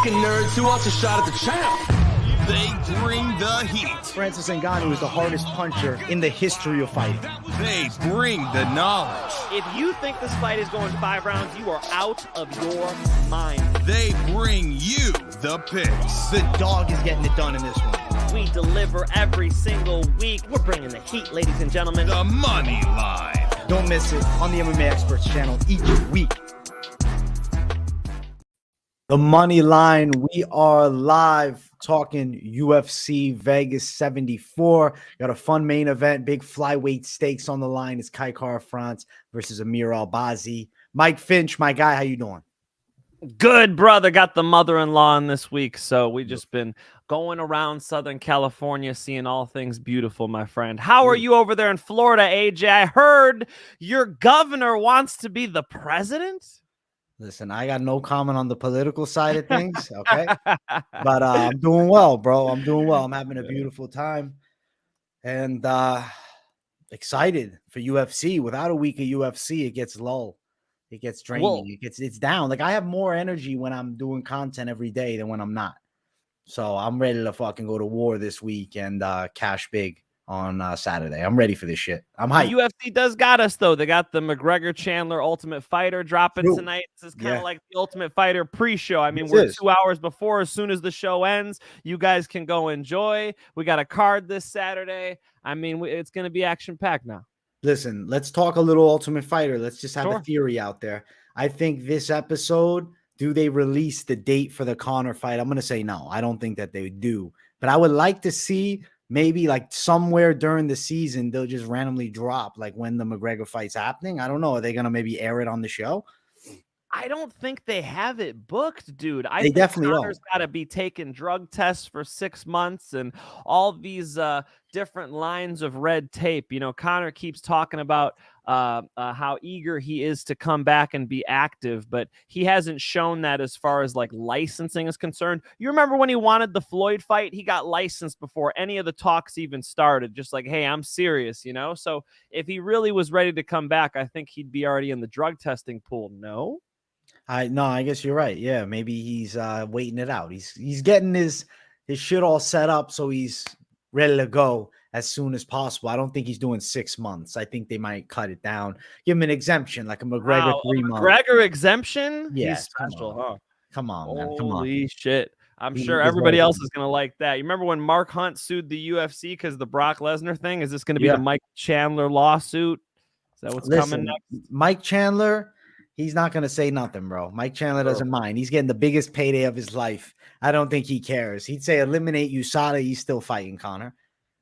fucking nerds who wants a shot at the champ. They bring the heat. Francis Ngannou is the hardest puncher in the history of fighting. They bring the knowledge. If you think this fight is going 5 rounds, you are out of your mind. They bring you the picks. The dog is getting it done in this one. We deliver every single week. We're bringing the heat, ladies and gentlemen. The Moneyline. Don't miss it on the MMA Experts channel each week. The Moneyline. We are live talking UFC Vegas 74. Got a fun main event, big flyweight stakes on the line. It's Kai Kara-France versus Amir Albazi. Mike Finch, my guy, how you doing? Good, brother. Got the mother-in-law in this week, so we just been going around Southern California, seeing all things beautiful, my friend. How are you over there in Florida, AJ? I heard your governor wants to be the president. Listen, I got no comment on the political side of things, okay? But I'm doing well, bro. I'm doing well. I'm having a beautiful time. And excited for UFC. Without a week of UFC, it gets low. It gets draining. Whoa. It's down. Like, I have more energy when I'm doing content every day than when I'm not. So I'm ready to fucking go to war this week and cash big on Saturday. I'm ready for this shit. I'm hyped. UFC does got us, though. They got the McGregor-Chandler Ultimate Fighter dropping tonight. This is kind of like the Ultimate Fighter pre-show. I mean, we're 2 hours before. As soon as the show ends, you guys can go enjoy. We got a card this Saturday. I mean, it's going to be action-packed now. Listen, let's talk a little Ultimate Fighter. Let's just have a theory out there. I think this episode, do they release the date for the Conor fight? I'm going to say no. I don't think that they do. But I would like to see maybe like somewhere during the season, they'll just randomly drop like when the McGregor fight's happening. I don't know. Are they going to maybe air it on the show? I don't think they have it booked, dude. They definitely Conor's got to be taking drug tests for 6 months and all these different lines of red tape. You know, Conor keeps talking about how eager he is to come back and be active, but he hasn't shown that as far as like licensing is concerned. You remember when he wanted the Floyd fight? He got licensed before any of the talks even started. Just like, hey, I'm serious, you know? So if he really was ready to come back, I think he'd be already in the drug testing pool. No? No, I guess you're right. Yeah, maybe he's waiting it out. He's getting his shit all set up so he's ready to go as soon as possible. I don't think he's doing 6 months. I think they might cut it down, give him an exemption like a McGregor 3 months. McGregor exemption? Yeah, he's special, huh? Come on, man. Come on. Holy shit. I'm sure everybody else is going to like that. You remember when Mark Hunt sued the UFC because of the Brock Lesnar thing? Is this going to be the Mike Chandler lawsuit? Is that what's coming next? Mike Chandler, he's not going to say nothing, bro. Mike Chandler doesn't mind. He's getting the biggest payday of his life. I don't think he cares. He'd say eliminate USADA. He's still fighting Conor.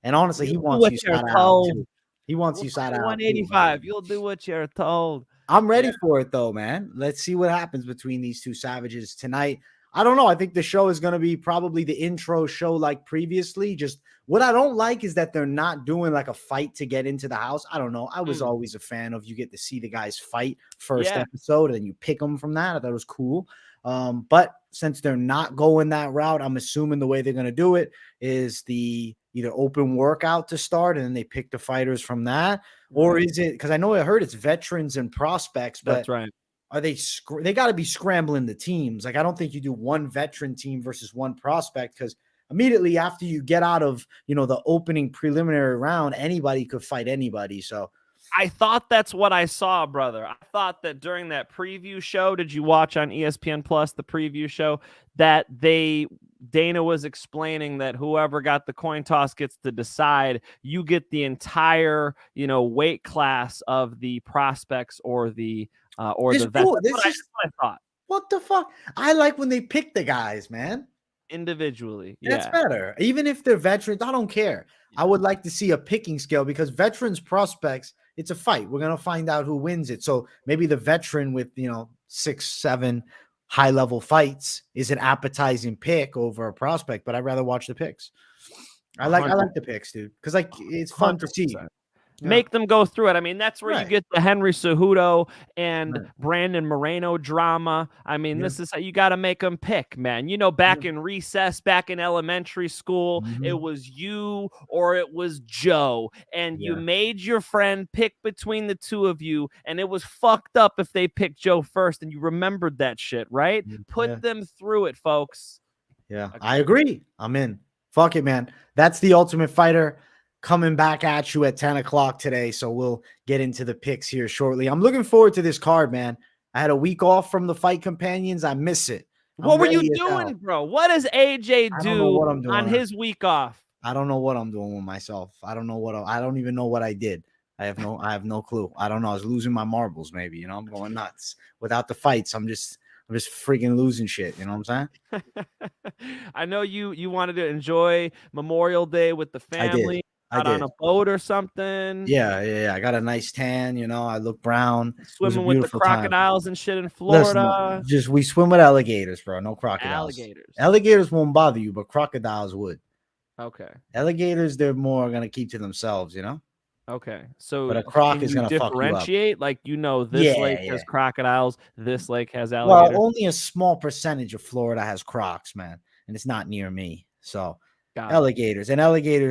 And honestly, he wants USADA out too. He wants USADA out. 185. You'll do what you're told. I'm ready for it, though, man. Let's see what happens between these two savages tonight. I don't know. I think the show is going to be probably the intro show like previously. Just what I don't like is that they're not doing like a fight to get into the house. I don't know. I was always a fan of you get to see the guys fight first episode and you pick them from that. I thought it was cool. But since they're not going that route, I'm assuming the way they're going to do it is the either open workout to start and then they pick the fighters from that. Or is it, because I know I heard it's veterans and prospects, but that's right. Are they got to be scrambling the teams? Like, I don't think you do one veteran team versus one prospect, because immediately after you get out of, you know, the opening preliminary round, anybody could fight anybody. So I thought that's what I saw, brother. I thought that during that preview show, did you watch on ESPN Plus, the preview show, that Dana was explaining that whoever got the coin toss gets to decide. You get the entire, you know, weight class of the prospects or the the vets. Cool. That's what I thought. What the fuck? I like when they pick the guys, man. Individually. That's better. Even if they're veterans, I don't care. I would like to see a picking scale, because veterans, prospects, it's a fight. We're going to find out who wins it. So maybe the veteran with, you know, 6, 7 high-level fights is an appetizing pick over a prospect, but I'd rather watch the picks. I like the picks, dude, because like it's fun 100%. To see. Make them go through it. I mean, that's where you Right. get the Henry Cejudo and Right. Brandon Moreno drama. I mean, Yeah. this is how you got to make them pick, man. You know, back in recess, back in elementary school, it was you or it was Joe, and you made your friend pick between the two of you, and it was fucked up if they picked Joe first, and you remembered that shit, right? Put them through it, folks. Yeah, I agree. I'm in. Fuck it, man. That's the Ultimate Fighter coming back at you at 10 o'clock today. So we'll get into the picks here shortly. I'm looking forward to this card, man. I had a week off from the Fight Companions. I miss it. What were you doing, bro? What does AJ do on his week off? I don't know what I'm doing with myself. I don't know what I don't even know what I did. I have no clue. I don't know. I was losing my marbles, maybe. You know, I'm going nuts. Without the fights, I'm just freaking losing shit. You know what I'm saying? I know you wanted to enjoy Memorial Day with the family. Out on a boat or something. Yeah. I got a nice tan. You know, I look brown. Swimming with the crocodiles and shit in Florida. Listen, we swim with alligators, bro. No crocodiles. Alligators won't bother you, but crocodiles would. Okay. Alligators, they're more gonna keep to themselves, you know. Okay, so but a croc is gonna differentiate. Like, you know, this lake has crocodiles, this lake has alligators. Well, only a small percentage of Florida has crocs, man, and it's not near me. So alligators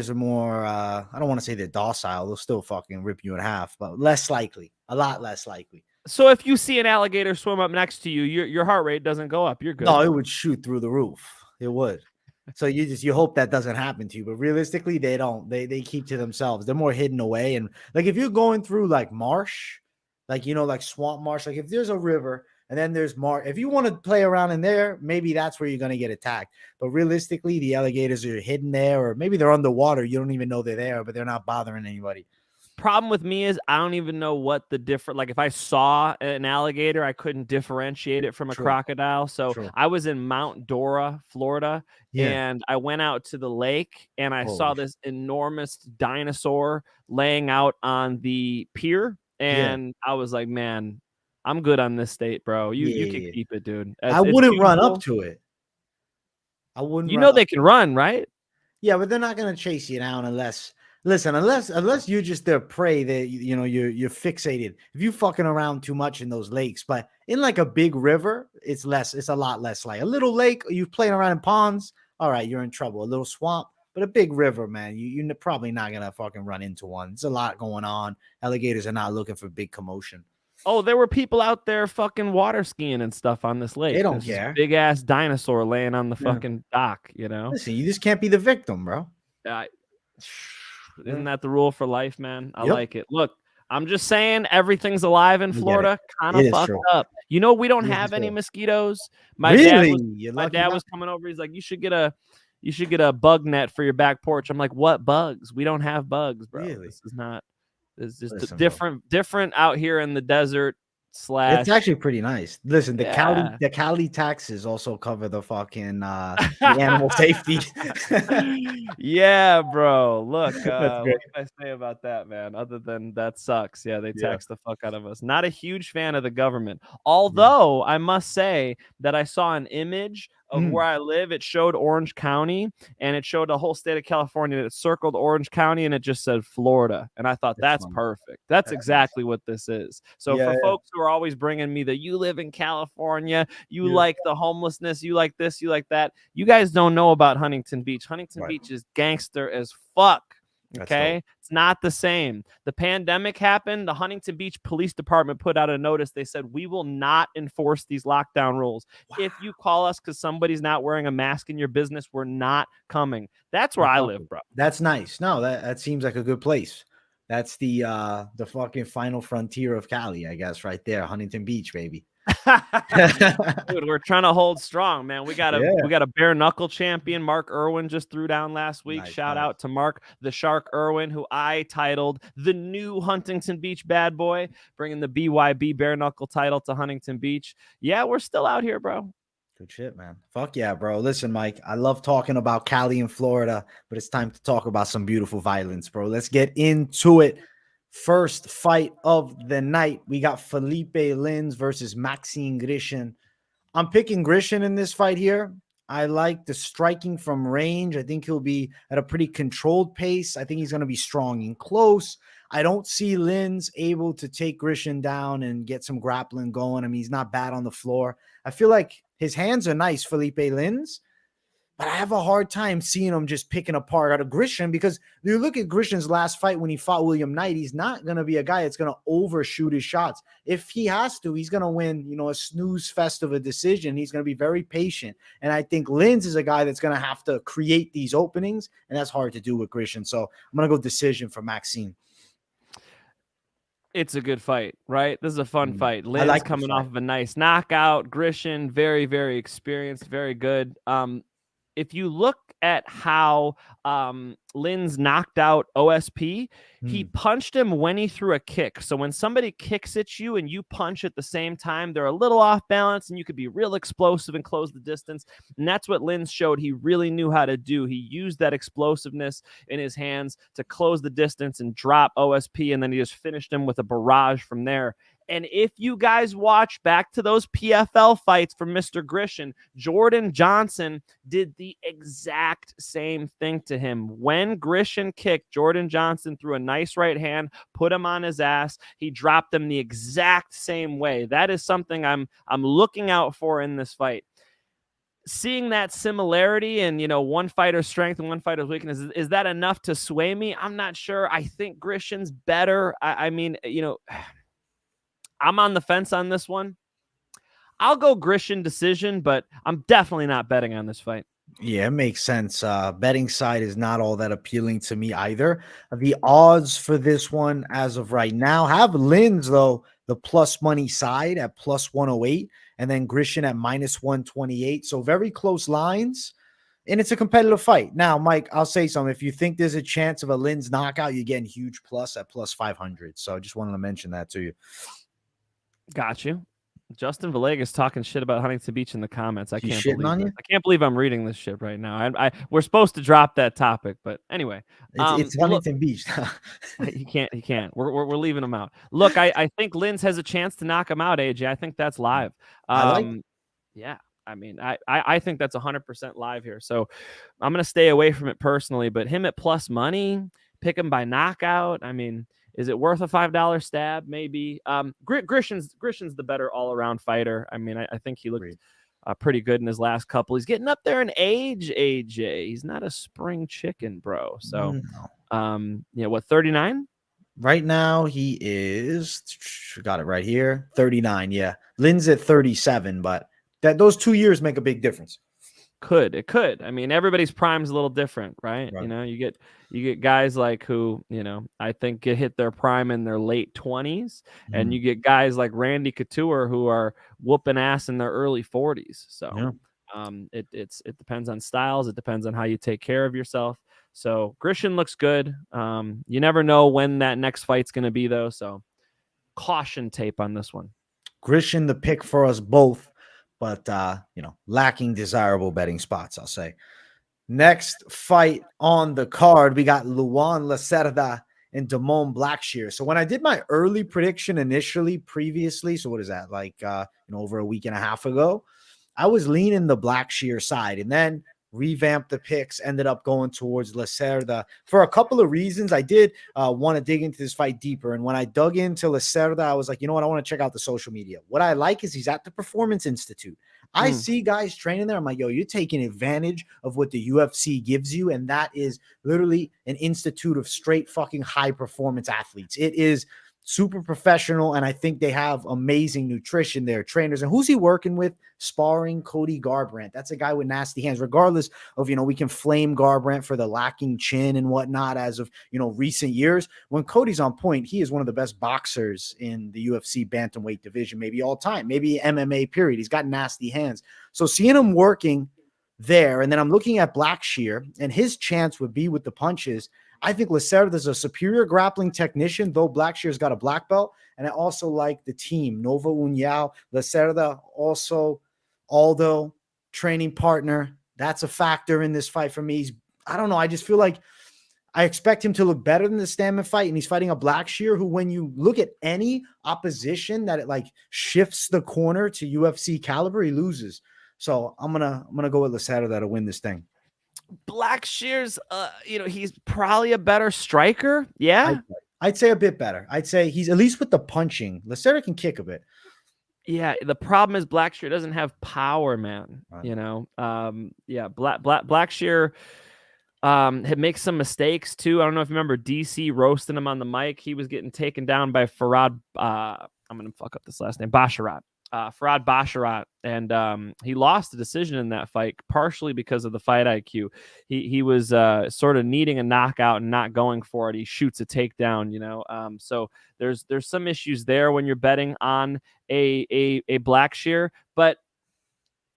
are more. I don't want to say they're docile; they'll still fucking rip you in half, but less likely, a lot less likely. So if you see an alligator swim up next to you, your heart rate doesn't go up. You're good. No, it would shoot through the roof. It would. So you hope that doesn't happen to you, but realistically, they don't. They keep to themselves. They're more hidden away, and like if you're going through like marsh, like like swamp marsh, like if there's a river and then there's marsh, if you want to play around in there, maybe that's where you're gonna get attacked. But realistically, the alligators are hidden there, or maybe they're underwater. You don't even know they're there, but they're not bothering anybody. Problem with me is I don't even know what the different, like if I saw an alligator, I couldn't differentiate it from a crocodile. So I was in Mount Dora, Florida, and I went out to the lake and I saw this enormous dinosaur laying out on the pier. And I was like, man, I'm good on this state, bro. You can keep it, dude. I wouldn't run up to it. I wouldn't. You know they can run, right? Yeah, but they're not gonna chase you down unless you're just their prey, that you're fixated. If you fucking around too much in those lakes, but in like a big river, it's a lot less. Like a little lake, you playing around in ponds, all right, you're in trouble. A little swamp, but a big river, man, you're probably not gonna fucking run into one. There's a lot going on. Alligators are not looking for big commotion. Oh, there were people out there fucking water skiing and stuff on this lake. They don't care. Big ass dinosaur laying on the fucking dock, you know? Listen, you just can't be the victim, bro. Isn't that the rule for life, man? I like it. Look, I'm just saying everyth's alive in Florida. Kind of fucked up. You know, we don't have any mosquitoes. My dad was coming over. He's like, you should get a bug net for your back porch. I'm like, what bugs? We don't have bugs, bro. Really? This is not. It's just different out here in the desert. It's actually pretty nice. Listen, the Cali taxes also cover the fucking the animal safety. Yeah, bro. Look, what can I say about that, man? Other than that sucks. Yeah, they tax the fuck out of us. Not a huge fan of the government. Although I must say that I saw an image of where I live. It showed Orange County and it showed the whole state of California. It circled Orange County and it just said Florida. And I thought that's perfect. That's exactly what this is. So for folks who are always bringing me you live in California, you like the homelessness, you like this, you like that. You guys don't know about Huntington Beach. Huntington Beach is gangster as fuck. Okay, it's not the same. The pandemic happened. The Huntington Beach Police Department put out a notice. They said, we will not enforce these lockdown rules. If you call us because somebody's not wearing a mask in your business, we're not coming. That's where I live, bro. That's nice. No, that seems like a good place. That's the fucking final frontier of Cali, I guess, right there. Huntington Beach, baby. Dude, we're trying to hold strong, man. We got a bare knuckle champion. Mark Irwin just threw down last week. Shout out to Mark the Shark Irwin, who I titled the new Huntington Beach bad boy, bringing the BYB bare knuckle title to Huntington Beach. Yeah, we're still out here, bro. Good shit, man. Fuck yeah, bro. Listen, Mike, I love talking about Cali and Florida, but it's time to talk about some beautiful violence, bro. Let's get into it. First fight of the night, we got Philipe Lins versus Maxim Grishin. I'm picking Grishin in this fight here. I like the striking from range. I think he'll be at a pretty controlled pace. I think he's going to be strong and close. I don't see Linz able to take Grishin down and get some grappling going. I mean, he's not bad on the floor. I feel like his hands are nice, Felipe Linz, but I have a hard time seeing him just picking apart out of Grishin, because you look at Grishin's last fight when he fought William Knight, he's not going to be a guy that's going to overshoot his shots. If he has to, he's going to win, a snooze fest of a decision. He's going to be very patient. And I think Linz is a guy that's going to have to create these openings, and that's hard to do with Grishin. So I'm going to go decision for Maxim. It's a good fight, right? This is a fun fight. Linz like coming off of a nice knockout. Grishin, very, very experienced, very good. If you look at how Linz knocked out OSP, he punched him when he threw a kick. So when somebody kicks at you and you punch at the same time, they're a little off balance and you could be real explosive and close the distance. And that's what Linz showed he really knew how to do. He used that explosiveness in his hands to close the distance and drop OSP, and then he just finished him with a barrage from there. And if you guys watch back to those PFL fights from Mr. Grishin, Jordan Johnson did the exact same thing to him. When Grishin kicked, Jordan Johnson threw a nice right hand, put him on his ass. He dropped him the exact same way. That is something I'm looking out for in this fight. Seeing that similarity and, one fighter's strength and one fighter's weakness, is that enough to sway me? I'm not sure. I think Grishin's better. I mean, I'm on the fence on this one. I'll go Grishin decision, but I'm definitely not betting on this fight. Yeah, it makes sense. Betting side is not all that appealing to me either. The odds for this one as of right now have Linz, though, the plus money side at plus 108, and then Grishin at minus 128. So very close lines, and it's a competitive fight. Now, Mike, I'll say something. If you think there's a chance of a Linz knockout, you're getting huge plus at plus 500. So I just wanted to mention that to you. Got you. Justin Villegas talking shit about Huntington Beach in the comments. I can't believe I'm reading this shit right now. We're supposed to drop that topic, but anyway, it's Huntington Beach. He can't. We're leaving him out. Look, I think Linz has a chance to knock him out. AJ, I think that's live. Yeah. I mean, I think that's 100% live here. So I'm gonna stay away from it personally. But him at plus money, pick him by knockout. I mean, is it worth a $5 stab? Maybe. Grishin's the better all-around fighter. I mean, I think he looked pretty good in his last couple. He's getting up there in age, AJ. He's not a spring chicken, bro. So, what, 39? Right now, he is, got it right here, 39, yeah. Linz at 37, but those 2 years make a big difference. It could. I mean, everybody's prime's a little different, right? You get guys like who, I think hit their prime in their late 20s, and you get guys like Randy Couture who are whooping ass in their early 40s. So it depends on styles. It depends on how you take care of yourself. So Grishin looks good. You never know when that next fight's going to be, though. So caution tape on this one. Grishin, the pick for us both. But, lacking desirable betting spots, I'll say. Next fight on the card, we got Luan Lacerda and Damon Blackshear. So when I did my early prediction previously, so what is that, over a week and a half ago, I was leaning the Blackshear side, and then revamped the picks, ended up going towards Lacerda for a couple of reasons. I did want to dig into this fight deeper. And when I dug into Lacerda, I was like, you know what? I want to check out the social media. What I like is he's at the Performance Institute. I see guys training there. I'm like, yo, you're taking advantage of what the UFC gives you. And that is literally an institute of straight fucking high performance athletes. It is super professional, and I think they have amazing nutrition there, trainers. And who's he working with? Sparring Cody Garbrandt. That's a guy with nasty hands, regardless of, we can flame Garbrandt for the lacking chin and whatnot as of, recent years. When Cody's on point, he is one of the best boxers in the UFC bantamweight division, maybe all time, maybe MMA period. He's got nasty hands. So seeing him working there, and then I'm looking at Blackshear, and his chance would be with the punches. I think Lacerda is a superior grappling technician, though Blackshear's got a black belt. And I also like the team. Nova Uniao, Lacerda, also Aldo, training partner. That's a factor in this fight for me. I don't know. I just feel like I expect him to look better than the Stammen fight. And he's fighting a Blackshear who, when you look at any opposition that it shifts the corner to UFC caliber, he loses. So I'm gonna go with Lacerda to win this thing. Blackshear's, he's probably a better striker. Yeah. I'd say a bit better. I'd say he's at least with the punching. Lacerda can kick a bit. Yeah, the problem is Blackshear doesn't have power, man. Right. You know, yeah, Blackshear had makes some mistakes too. I don't know if you remember DC roasting him on the mic. He was getting taken down by Farad. I'm gonna fuck up this last name, Basharat. Farad Basharat, and he lost the decision in that fight partially because of the fight IQ. He was sort of needing a knockout and not going for it. He shoots a takedown, you know. So there's some issues there when you're betting on a Blackshear, but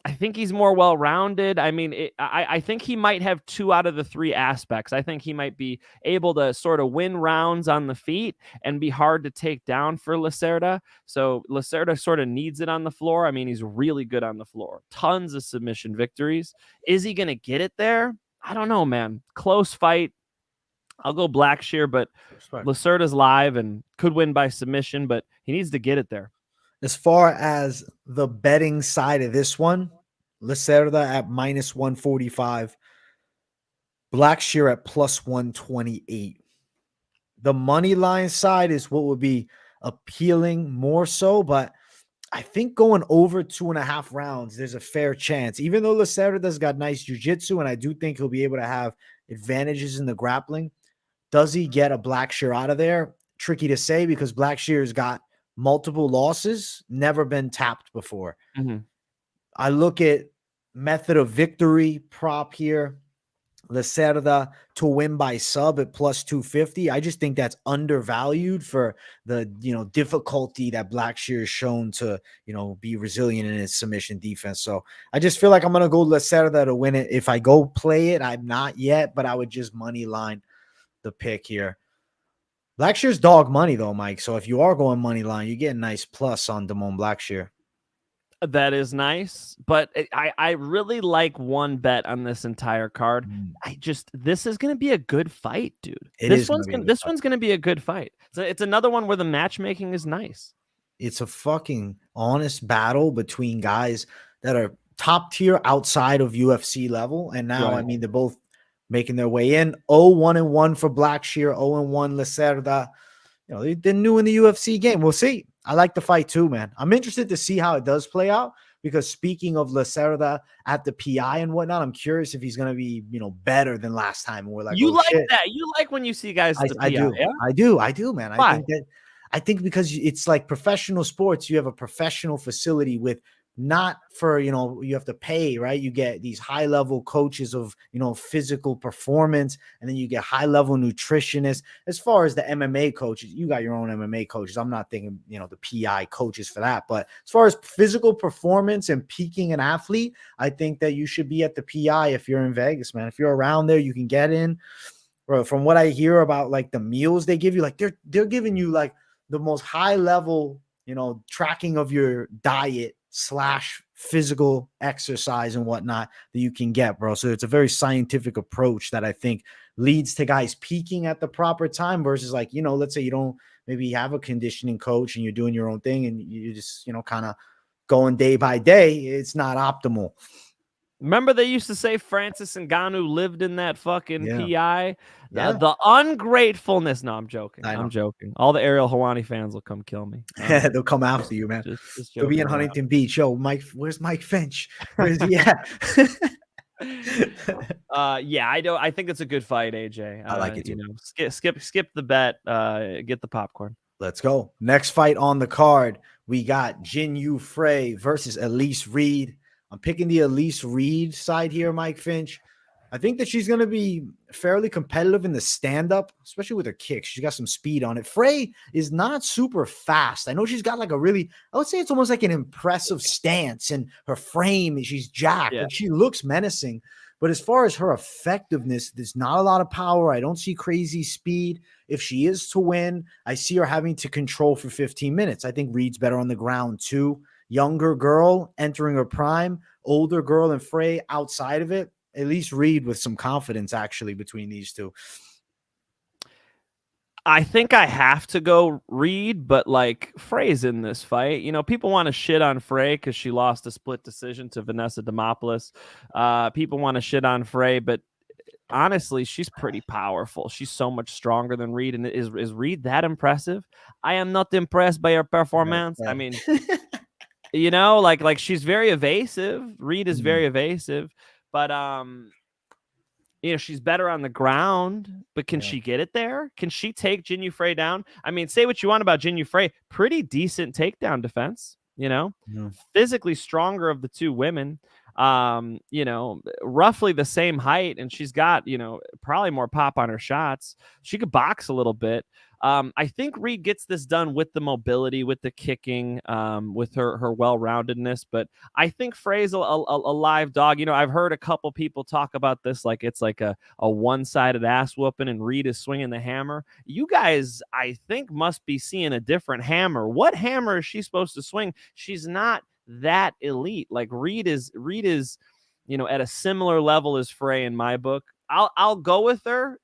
I think he's more well-rounded. I mean, I think he might have 2 out of the 3 aspects. I think he might be able to sort of win rounds on the feet and be hard to take down for Lacerda. So Lacerda sort of needs it on the floor. I mean, he's really good on the floor. Tons of submission victories. Is he going to get it there? I don't know, man. Close fight. I'll go Blackshear, but Lacerda's live and could win by submission, but he needs to get it there. As far as the betting side of this one, Lacerda at -145, Blackshear at +128. The money line side is what would be appealing more so, but I think going over 2.5 rounds, there's a fair chance. Even though Lacerda's got nice jiu-jitsu, and I do think he'll be able to have advantages in the grappling, does he get a Blackshear out of there? Tricky to say because Blackshear's got multiple losses, never been tapped before. I look at method of victory prop here. Lacerda to win by sub at +250. I just think that's undervalued for the difficulty that Blackshear has shown to be resilient in his submission defense. So I just feel like I'm gonna go Lacerda to win it. If I go play it, I'm not yet, but I would just money line the pick here. Blackshear's dog money though, Mike. So if you are going money line, you get a nice plus on Damon Blackshear. That is nice, but I really like one bet on this entire card. This is going to be a good fight, dude. This one's going to be a good fight. So it's another one where the matchmaking is nice. It's a fucking honest battle between guys that are top tier outside of UFC level, and now I mean they're both making their way in. 0-1-1 for Blackshear, 0-1 Lacerda. They're new in the UFC game. We'll see. I like the fight too, man. I'm interested to see how it does play out because speaking of Lacerda at the PI and whatnot, I'm curious if he's going to be, better than last time. We're like, you like shit. That. You like when you see guys at the PI. Do. Yeah? I do, man. Why? I think because it's like professional sports, you have a professional facility with not for, you have to pay, right? You get these high level coaches of, physical performance, and then you get high level nutritionists. As far as the MMA coaches, you got your own MMA coaches. I'm not thinking, the PI coaches for that. But as far as physical performance and peaking an athlete, I think that you should be at the PI if you're in Vegas, man. If you're around there, you can get in. Bro, from what I hear about like the meals they give you, like they're giving you like the most high level, tracking of your diet / physical exercise and whatnot that you can get, bro. So it's a very scientific approach that I think leads to guys peaking at the proper time versus like, let's say you don't maybe have a conditioning coach and you're doing your own thing and you just, kind of going day by day. It's not optimal. Remember they used to say Francis Ngannou lived in that fucking PI? Yeah. The ungratefulness. No, I'm joking. I'm joking. All the Ariel Helwani fans will come kill me. They'll come after you, man. They'll be in Huntington Beach. Yo, Mike, where's Mike Finch? Where's he at? I think it's a good fight, AJ. I like it too. Skip the bet. Get the popcorn. Let's go. Next fight on the card. We got Jinh Frey versus Elise Reed. I'm picking the Elise Reed side here, Mike Finch. I think that she's going to be fairly competitive in the stand-up, especially with her kicks. She's got some speed on it. Frey is not super fast. I know she's got like I would say it's almost like an impressive stance, and her frame, she's jacked. Like she looks menacing. But as far as her effectiveness, there's not a lot of power. I don't see crazy speed. If she is to win, I see her having to control for 15 minutes. I think Reed's better on the ground too. Younger girl entering her prime, older girl and Frey outside of it. At least Reed with some confidence actually between these two. I think I have to go Reed, but like Frey's in this fight. People want to shit on Frey because she lost a split decision to Vanessa Demopoulos. People want to shit on Frey, but honestly, she's pretty powerful. She's so much stronger than Reed. And is Reed that impressive? I am not impressed by her performance. I mean, you know, like she's very evasive. Reed is very evasive, but you know, she's better on the ground, but can she get it there? Can she take Jinh Frey down? I mean, say what you want about Jinh Frey, pretty decent takedown defense, you know, physically stronger of the two women, you know, roughly the same height, and she's got, you know, probably more pop on her shots. She could box a little bit. I think Reed gets this done with the mobility, with the kicking, with her well-roundedness. But I think Frey's a live dog. You know, I've heard a couple people talk about this like it's like a one-sided ass whooping, and Reed is swinging the hammer. You guys, I think, must be seeing a different hammer. What hammer is she supposed to swing? She's not that elite. Like Reed is, you know, at a similar level as Frey in my book. I'll go with her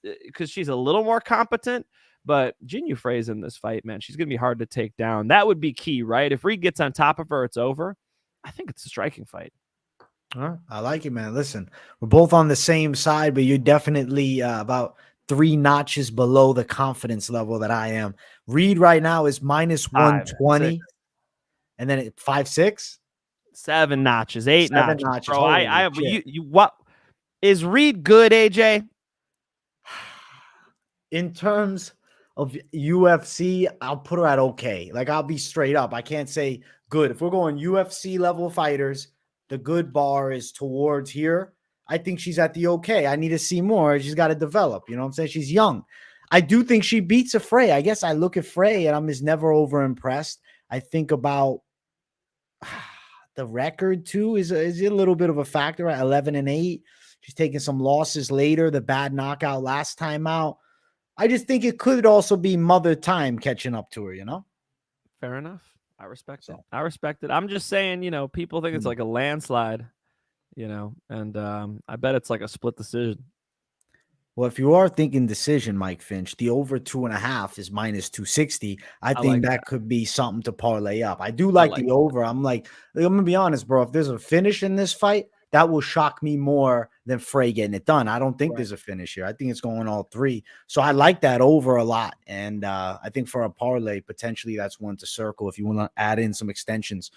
because she's a little more competent. But Jinh Frey's in this fight, man. She's going to be hard to take down. That would be key, right? If Reed gets on top of her, it's over. I think it's a striking fight. I like it, man. Listen, we're both on the same side, but you're definitely about 3 notches below the confidence level that I am. Reed right now is minus 120. And then 5'6"? 7 notches, 8 notches. Bro, what is Reed good, AJ? In terms of UFC, I'll put her at okay. Like, I'll be straight up. I can't say good. If we're going UFC level fighters, the good bar is towards here. I think she's at the okay. I need to see more. She's got to develop. You know what I'm saying? She's young. I do think she beats a Frey. I guess I look at Frey and I'm just never over impressed. I think about the record too is a little bit of a factor at 11-8. She's taking some losses later. The bad knockout last time out. I just think it could also be mother time catching up to her, you know? Fair enough. I respect it. I respect it. I'm just saying, you know, people think it's like a landslide, you know, and I bet it's like a split decision. Well, if you are thinking decision, Mike Finch, the over 2.5 is minus 260. I think like that could be something to parlay up. I do like the over. I'm going to be honest, bro. If there's a finish in this fight, that will shock me more than Frey getting it done. I don't think there's a finish here. I think it's going all 3. So I like that over a lot. And I think for a parlay, potentially that's one to circle if you want to add in some extensions.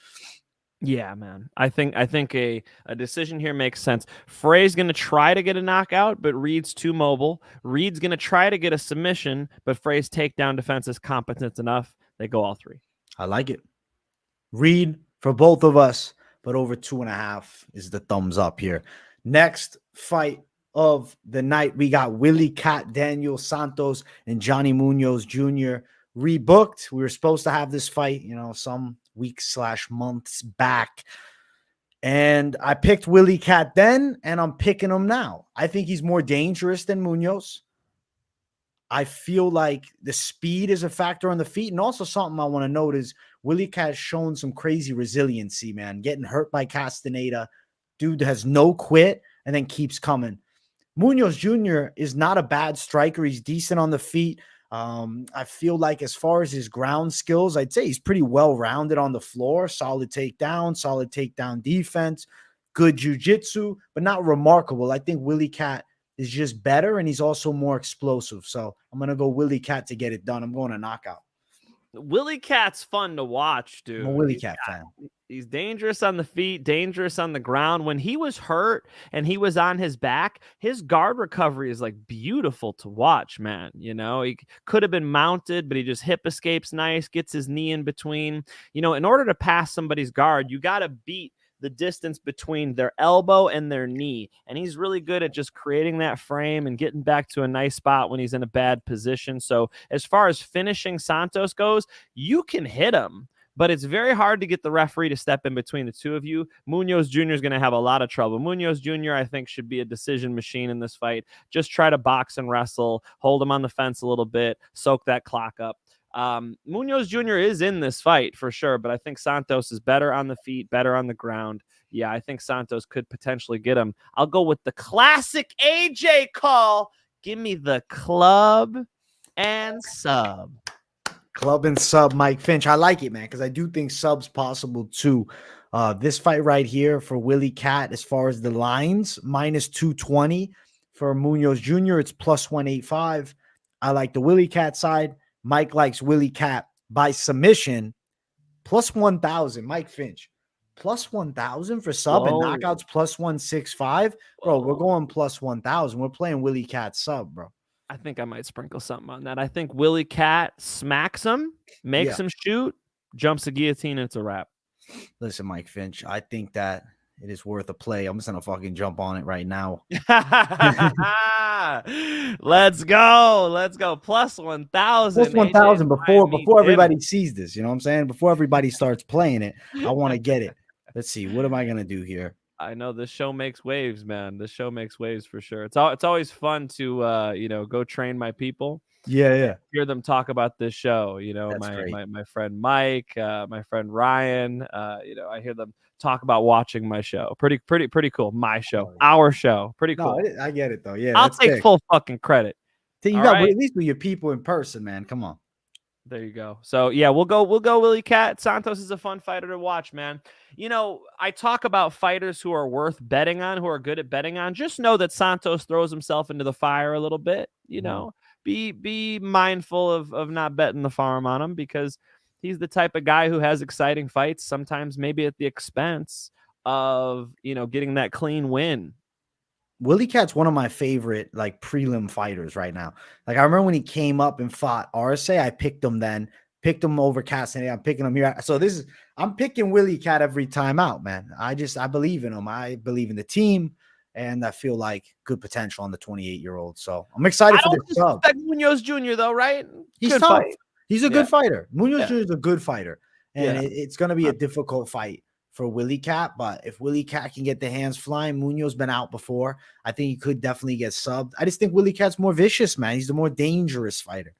Yeah, man. I think a decision here makes sense. Frey's going to try to get a knockout, but Reed's too mobile. Reed's going to try to get a submission, but Frey's takedown defense is competent enough. They go all 3. I like it. Reed for both of us, but over 2.5 is the thumbs up here. Next fight of the night, we got Willie Cat, Daniel Santos, and Johnny Munoz Jr. rebooked. We were supposed to have this fight, you know, some weeks/months back. And I picked Willie Cat then, and I'm picking him now. I think he's more dangerous than Munoz. I feel like the speed is a factor on the feet. And also something I want to note is Willie Cat has shown some crazy resiliency, man. Getting hurt by Castañeda. Dude has no quit and then keeps coming. Munoz Jr. is not a bad striker. He's decent on the feet. I feel like as far as his ground skills, I'd say he's pretty well-rounded on the floor. Solid takedown defense, good jiu-jitsu, but not remarkable. I think Willie Cat is just better, and he's also more explosive. So I'm going to go Willie Cat to get it done. I'm going to knockout. Willie Cat's fun to watch, dude. I'm a Willie Cat fan. He's dangerous on the feet, dangerous on the ground. When he was hurt and he was on his back, his guard recovery is like beautiful to watch, man. You know, he could have been mounted, but he just hip escapes nice, gets his knee in between. You know, in order to pass somebody's guard, you got to beat the distance between their elbow and their knee. And he's really good at just creating that frame and getting back to a nice spot when he's in a bad position. So as far as finishing Santos goes, you can hit him, but it's very hard to get the referee to step in between the two of you. Munoz Jr. is going to have a lot of trouble. Munoz Jr., I think, should be a decision machine in this fight. Just try to box and wrestle, hold him on the fence a little bit, soak that clock up. Munoz Jr. is in this fight for sure, but I think Santos is better on the feet, better on the ground. Yeah, I think Santos could potentially get him. I'll go with the classic AJ call. Give me the club and sub. Club and sub, Mike Finch. I like it, man, because I do think sub's possible too. This fight right here for Willie Cat, as far as the lines, minus 220. For Munoz Jr., it's plus 185. I like the Willie Cat side. Mike likes Willie Cat by submission, plus 1,000. Mike Finch, plus 1,000 for sub. Whoa. And knockouts plus 165. Bro, we're Whoa. going plus 1,000. We're playing Willie Cat sub, bro. I think I might sprinkle something on that. I think Willie Cat smacks him, makes him shoot, jumps the guillotine, and it's a wrap. Listen, Mike Finch, I think that it is worth a play. I'm just gonna fucking jump on it right now. Let's go. Plus 1,000. Plus 1,000 before everybody sees this. You know what I'm saying? Before everybody starts playing it, I want to get it. Let's see. What am I gonna do here? I know this show makes waves, man. This show makes waves for sure. It's always fun to go train my people. Yeah. Hear them talk about this show. My friend Mike, my friend Ryan. I hear them talk about watching my show. Pretty cool. My show, our show. Pretty cool. No, I get it though. Yeah, I'll take full fucking credit. You got at least with your people in person, man. Come on. There you go. So yeah, we'll go Willie Cat. Santos is a fun fighter to watch, man. I talk about fighters who are worth betting on, who are good at betting on. Just know that Santos throws himself into the fire a little bit. Be mindful of not betting the farm on him, because he's the type of guy who has exciting fights, sometimes maybe at the expense of, getting that clean win. Willie Cat's one of my favorite prelim fighters right now. I remember when he came up and fought Arce, I picked him over Castañeda. I'm picking him here. So I'm picking Willie Cat every time out, man. I believe in him. I believe in the team, and I feel like good potential on the 28-year-old. So I'm excited for this sub. Munoz Jr. though, right? He's good tough. Fight. He's a good fighter. Munoz Jr. is a good fighter, and it's going to be a difficult fight for Willie Cat. But if Willie Cat can get the hands flying, Munoz been out before. I think he could definitely get subbed. I just think Willie Cat's more vicious, man. He's the more dangerous fighter.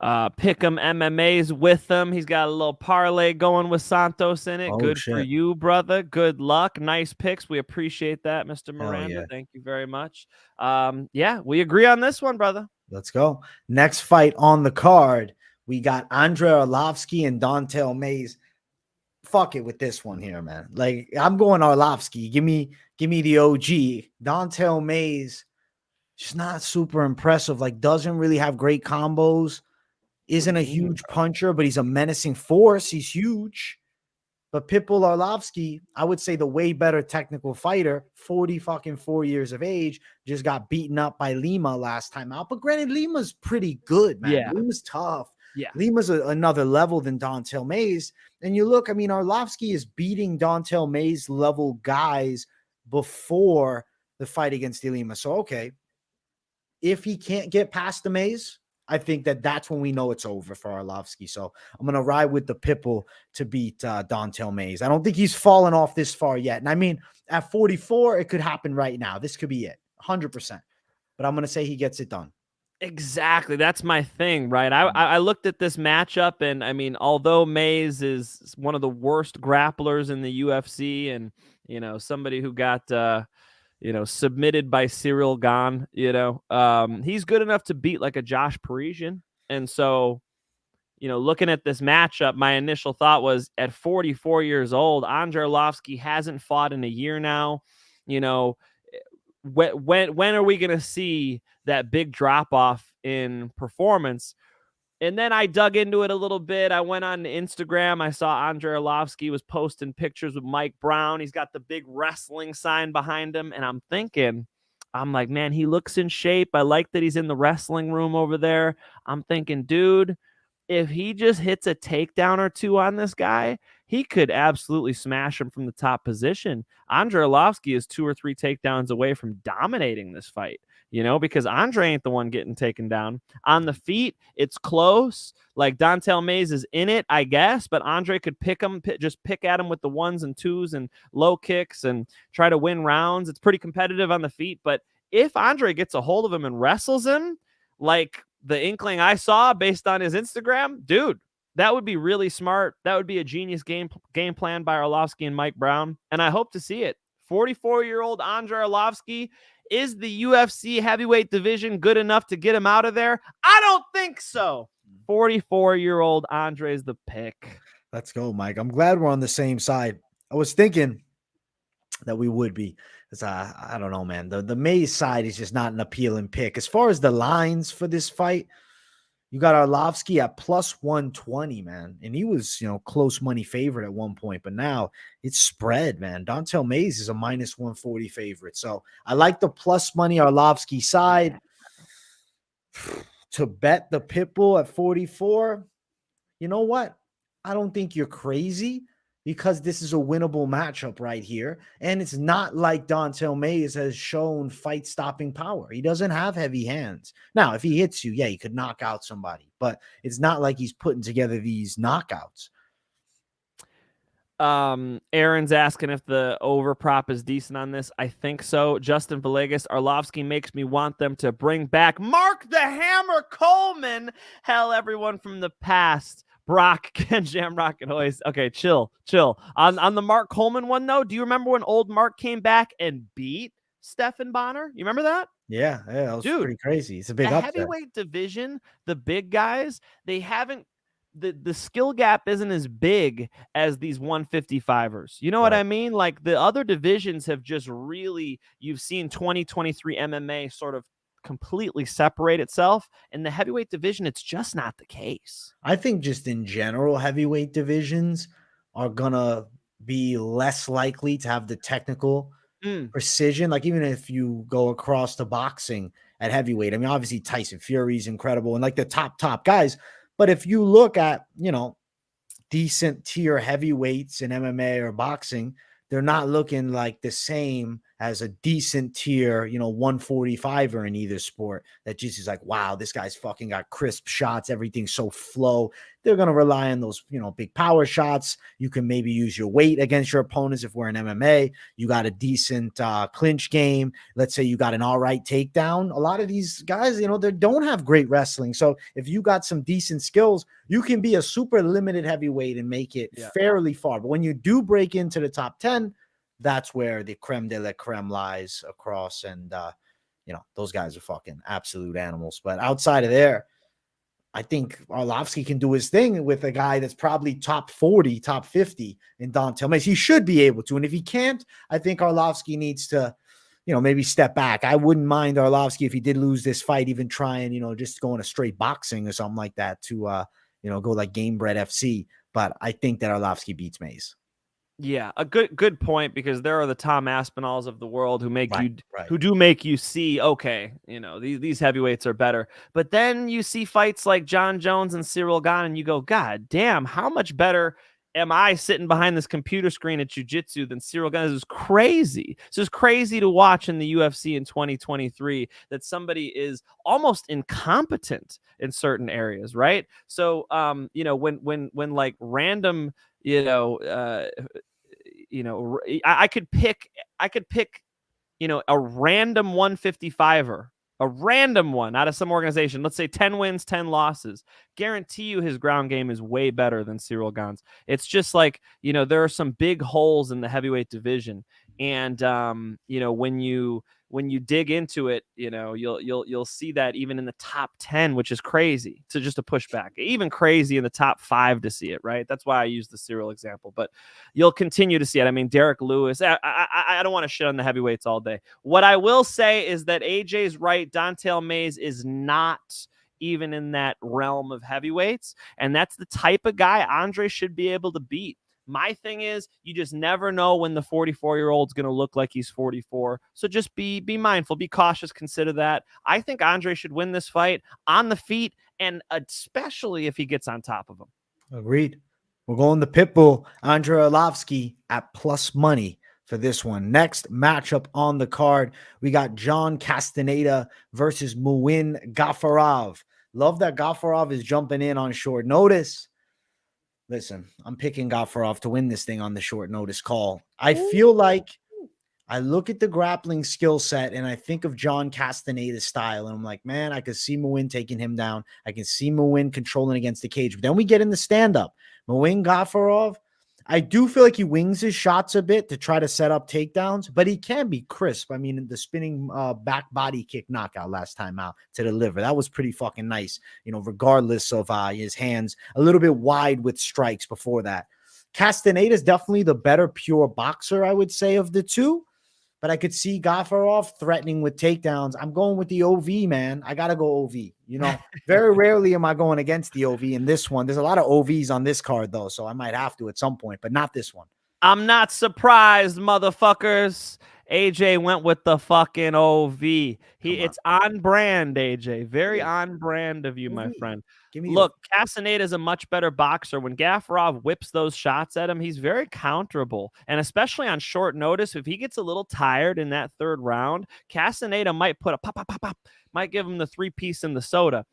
Pick'em MMA's with him. He's got a little parlay going with Santos in it. Good for you, brother. Good luck. Nice picks. We appreciate that, Mr. Miranda. Yeah. Thank you very much. We agree on this one, brother. Let's go. Next fight on the card, we got Andrei Arlovski and Don'Tale Mayes. Fuck it with this one here, man. I'm going Arlovski. Give me the OG. Don'Tale Mayes, just not super impressive. Doesn't really have great combos. Isn't a huge puncher, but he's a menacing force. He's huge. But Pitbull Arlovski, I would say the way better technical fighter, 44 years of age, just got beaten up by Lima last time out. But granted, Lima's pretty good, man. Yeah. Lima's tough. Yeah. Lima's another level than Don'Tale Mayes. And you look, Arlovski is beating Don'Tale Mayes level guys before the fight against Lima. So, okay, if he can't get past the Mayes, I think that's when we know it's over for Arlovski. So I'm going to ride with the Pitbull to beat Don'Tale Mayes. I don't think he's fallen off this far yet. And at 44, it could happen right now. This could be it, 100%. But I'm going to say he gets it done. Exactly. That's my thing, right? I looked at this matchup, and although Mayes is one of the worst grapplers in the UFC, and somebody who got submitted by Cyril Gane, he's good enough to beat a Josh Parisian. And so, looking at this matchup, my initial thought was, at 44 years old, Andrei Arlovski hasn't fought in a year now. When are we going to see that big drop off in performance? And then I dug into it a little bit. I went on Instagram. I saw Andrei Arlovski was posting pictures with Mike Brown. He's got the big wrestling sign behind him. And I'm like, man, he looks in shape. I like that he's in the wrestling room over there. I'm thinking, dude, if he just hits a takedown or two on this guy, he could absolutely smash him from the top position. Andrei Arlovski is 2 or 3 takedowns away from dominating this fight, because Andrei ain't the one getting taken down. On the feet, it's close. Don'Tale Mayes is in it, I guess, but Andrei could pick at him with the 1s and 2s and low kicks and try to win rounds. It's pretty competitive on the feet, but if Andrei gets a hold of him and wrestles him, the inkling I saw based on his Instagram, dude, that would be really smart. That would be a genius game plan by Arlovski and Mike Brown, and I hope to see it. 44-year-old Andrei Arlovski, is the UFC heavyweight division good enough to get him out of there? I don't think so. 44-year-old Andrei's the pick. Let's go, Mike. I'm glad we're on the same side. I was thinking, that we would be. Because I don't know, man. The Mays side is just not an appealing pick. As far as the lines for this fight, you got Arlovski at plus 120, man. And he was, close money favorite at one point, but now it's spread, man. Dontel Mays is a minus 140 favorite. So I like the plus money Arlovski side. To bet the Pitbull at 44, you know what? I don't think you're crazy because this is a winnable matchup right here. And it's not like Dontel Mays has shown fight-stopping power. He doesn't have heavy hands. Now, if he hits you, yeah, he could knock out somebody. But it's not like he's putting together these knockouts. Aaron's asking if the over prop is decent on this. I think so. Justin Villegas, Arlovski makes me want them to bring back Mark the Hammer Coleman. Hell, everyone from the past. Brock, Ken Shamrock, and Hoist. Okay, chill. On the Mark Coleman one, though, do you remember when old Mark came back and beat Stephan Bonner? You remember that? Yeah, that was pretty crazy. It's a big upset. The heavyweight division, the big guys, they haven't the skill gap isn't as big as these 155ers. You know what I mean? Like the other divisions have just really, you've seen 2023 MMA sort of completely separate itself. In the heavyweight division, it's just not the case. I think just in general, heavyweight divisions are gonna be less likely to have the technical precision. Like even if you go across to boxing at heavyweight, I mean, obviously Tyson Fury's incredible and like the top guys. But if you look at, decent tier heavyweights in MMA or boxing, they're not looking like the same as a decent tier, 145er in either sport that just is like, wow, this guy's fucking got crisp shots. Everything's so flow. They're going to rely on those, big power shots. You can maybe use your weight against your opponents. If we're in MMA, you got a decent clinch game. Let's say you got an all right takedown. A lot of these guys, they don't have great wrestling. So if you got some decent skills, you can be a super limited heavyweight and make it fairly far. But when you do break into the top 10, that's where the creme de la creme lies across. And, those guys are fucking absolute animals. But outside of there, I think Arlovski can do his thing with a guy that's probably top 40, top 50 in Dontel Mays. He should be able to. And if he can't, I think Arlovski needs to, maybe step back. I wouldn't mind Arlovski if he did lose this fight, even trying, just going a straight boxing or something like that to, go like Gamebred FC. But I think that Arlovski beats Mays. Yeah, a good point, because there are the Tom Aspinalls of the world who make who do make you see, okay, these heavyweights are better. But then you see fights like John Jones and Cyril Gane, and you go, God damn, how much better am I sitting behind this computer screen at jiu-jitsu than Cyril Gane? This is crazy. This is crazy to watch in the UFC in 2023, that somebody is almost incompetent in certain areas, right? So, when like random, I could pick, a random 155er, a random one out of some organization. Let's say 10 wins, 10 losses. Guarantee you his ground game is way better than Cyril Gane's. It's just like, there are some big holes in the heavyweight division. And, when you dig into it, you'll see that even in the top 10, which is crazy to just a pushback, even crazy in the top 5 to see it, right? That's why I use the Cyril example, but you'll continue to see it. I mean, Derek Lewis, I don't want to shit on the heavyweights all day. What I will say is that AJ's right. Dontel Mays is not even in that realm of heavyweights. And that's the type of guy Andrei should be able to beat. My thing is, you just never know when the 44-year-old's going to look like he's 44. So just be mindful, be cautious, consider that. I think Andrei should win this fight on the feet, and especially if he gets on top of him. Agreed. We're going the Pitbull, Andrei Arlovski at plus money for this one. Next matchup on the card, we got John Castañeda versus Muin Gafurov. Love that Gafurov is jumping in on short notice. Listen, I'm picking Gafurov to win this thing on the short notice call. I feel like I look at the grappling skill set and I think of John Castañeda's style, and I'm like, man, I could see Muin taking him down. I can see Muin controlling against the cage. But then we get in the stand-up. Muin Gafurov, I do feel like he wings his shots a bit to try to set up takedowns, but he can be crisp. I mean, the spinning back body kick knockout last time out to the liver, that was pretty fucking nice, regardless of his hands a little bit wide with strikes before that. Castañeda is definitely the better pure boxer, I would say, of the two. But I could see Gafurov threatening with takedowns. I'm going with the OV, man. I got to go OV. You know, very rarely am I going against the OV in this one. There's a lot of OVs on this card, though, so I might have to at some point, but not this one. I'm not surprised, motherfuckers. AJ went with the fucking OV. It's on brand, AJ. Very on brand of you, my friend. Look, Castañeda is a much better boxer. When Gafurov whips those shots at him, he's very counterable. And especially on short notice, if he gets a little tired in that third round, Castañeda might put a pop, pop, pop, pop, might give him the 3-piece in the soda.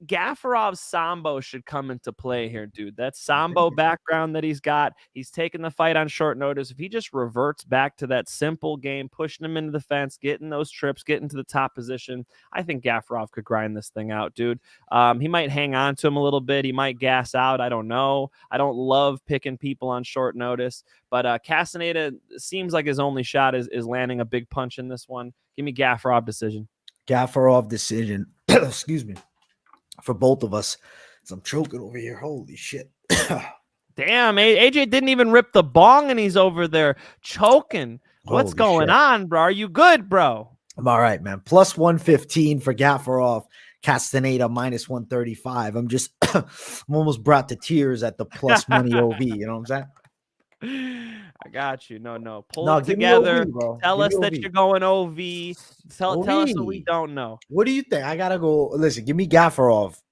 Gafurov's sambo should come into play here, dude. That sambo background that he's got, he's taking the fight on short notice. If he just reverts back to that simple game, pushing him into the fence, getting those trips, getting to the top position, I think Gafurov could grind this thing out, dude. He might hang on to him a little bit. He might gas out. I don't know. I don't love picking people on short notice, but Castañeda seems like his only shot is landing a big punch in this one. Give me Gafurov decision. Gafurov decision. Excuse me. For both of us, so I'm choking over here. Holy shit. Damn, AJ didn't even rip the bong and he's over there choking. What's going on, bro? Are you good, bro? I'm all right, man. Plus 115 for Gafurov. Castañeda minus 135. I'm almost brought to tears at the plus money OV. You know what I'm saying? I got you. No. Pull it together. OV, tell us that you're going OV. Tell us what we don't know. What do you think? I gotta go. Listen, give me Gafurov.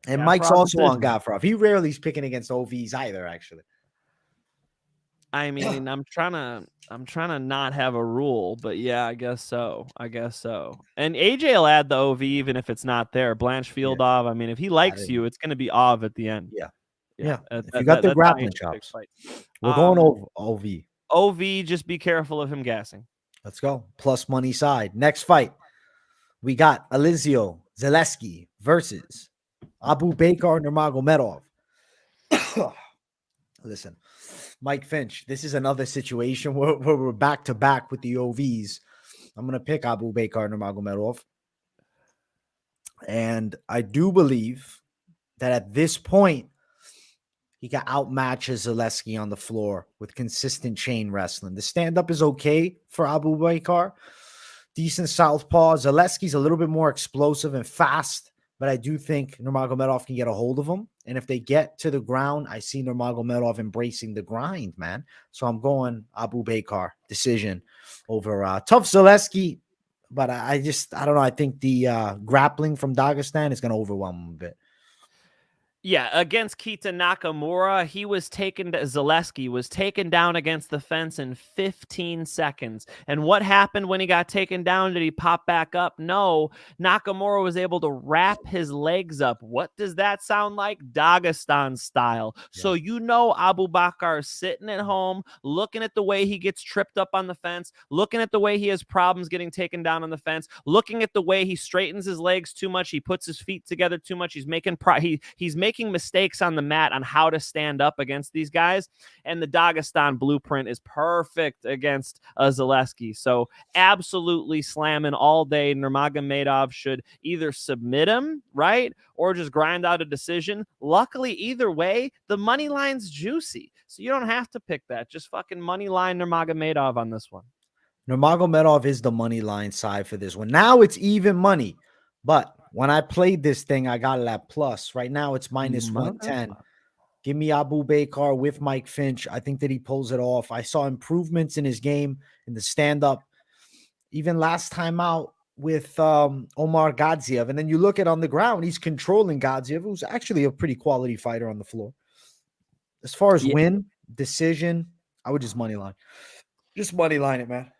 And Mike's also on Gafurov. He rarely is picking against OVs either, actually. I mean, I'm trying to not have a rule, but yeah, I guess so. And AJ will add the OV even if it's not there. Blanchfield Ov. I mean, if he likes you, it's gonna be Ov at the end. Yeah. If you got the grappling chops. We're going over OV. OV, just be careful of him gassing. Let's go. Plus money side. Next fight. We got Elizeu Zaleski versus Abu Bakar Nurmagomedov. Listen, Mike Finch, this is another situation where we're back to back with the OVs. I'm going to pick Abu Bakar Nurmagomedov. And I do believe that at this point, he got outmatches Zaleski on the floor with consistent chain wrestling. The stand-up is okay for Abu Bakar. Decent southpaw. Zaleski's a little bit more explosive and fast, but I do think Nurmagomedov can get a hold of him. And if they get to the ground, I see Nurmagomedov embracing the grind, man. So I'm going Abu Bakar decision over tough Zaleski. But I don't know. I think the grappling from Dagestan is going to overwhelm him a bit. Yeah, against Kita Nakamura, Zaleski was taken down against the fence in 15 seconds. And what happened when he got taken down? Did he pop back up? No. Nakamura was able to wrap his legs up. What does that sound like? Dagestan style. Yeah. So you know Abu Bakar is sitting at home, looking at the way he gets tripped up on the fence, looking at the way he has problems getting taken down on the fence, looking at the way he straightens his legs too much, he puts his feet together too much, he's making mistakes on the mat on how to stand up against these guys, and the Dagestan blueprint is perfect against Zaleski. So absolutely slamming all day. Nurmagomedov should either submit him, right, or just grind out a decision. Luckily, either way, the money line's juicy, so you don't have to pick that. Just fucking money line Nurmagomedov on this one. Nurmagomedov is the money line side for this one. Now it's even money, but when I played this thing, I got it at plus. Right now, it's minus 110. Give me Abu Bakar with Mike Finch. I think that he pulls it off. I saw improvements in his game in the stand-up. Even last time out with Omar Gadziev. And then you look at on the ground, he's controlling Gadziev, who's actually a pretty quality fighter on the floor. As far as win, decision, I would just money line. Just money line it, man.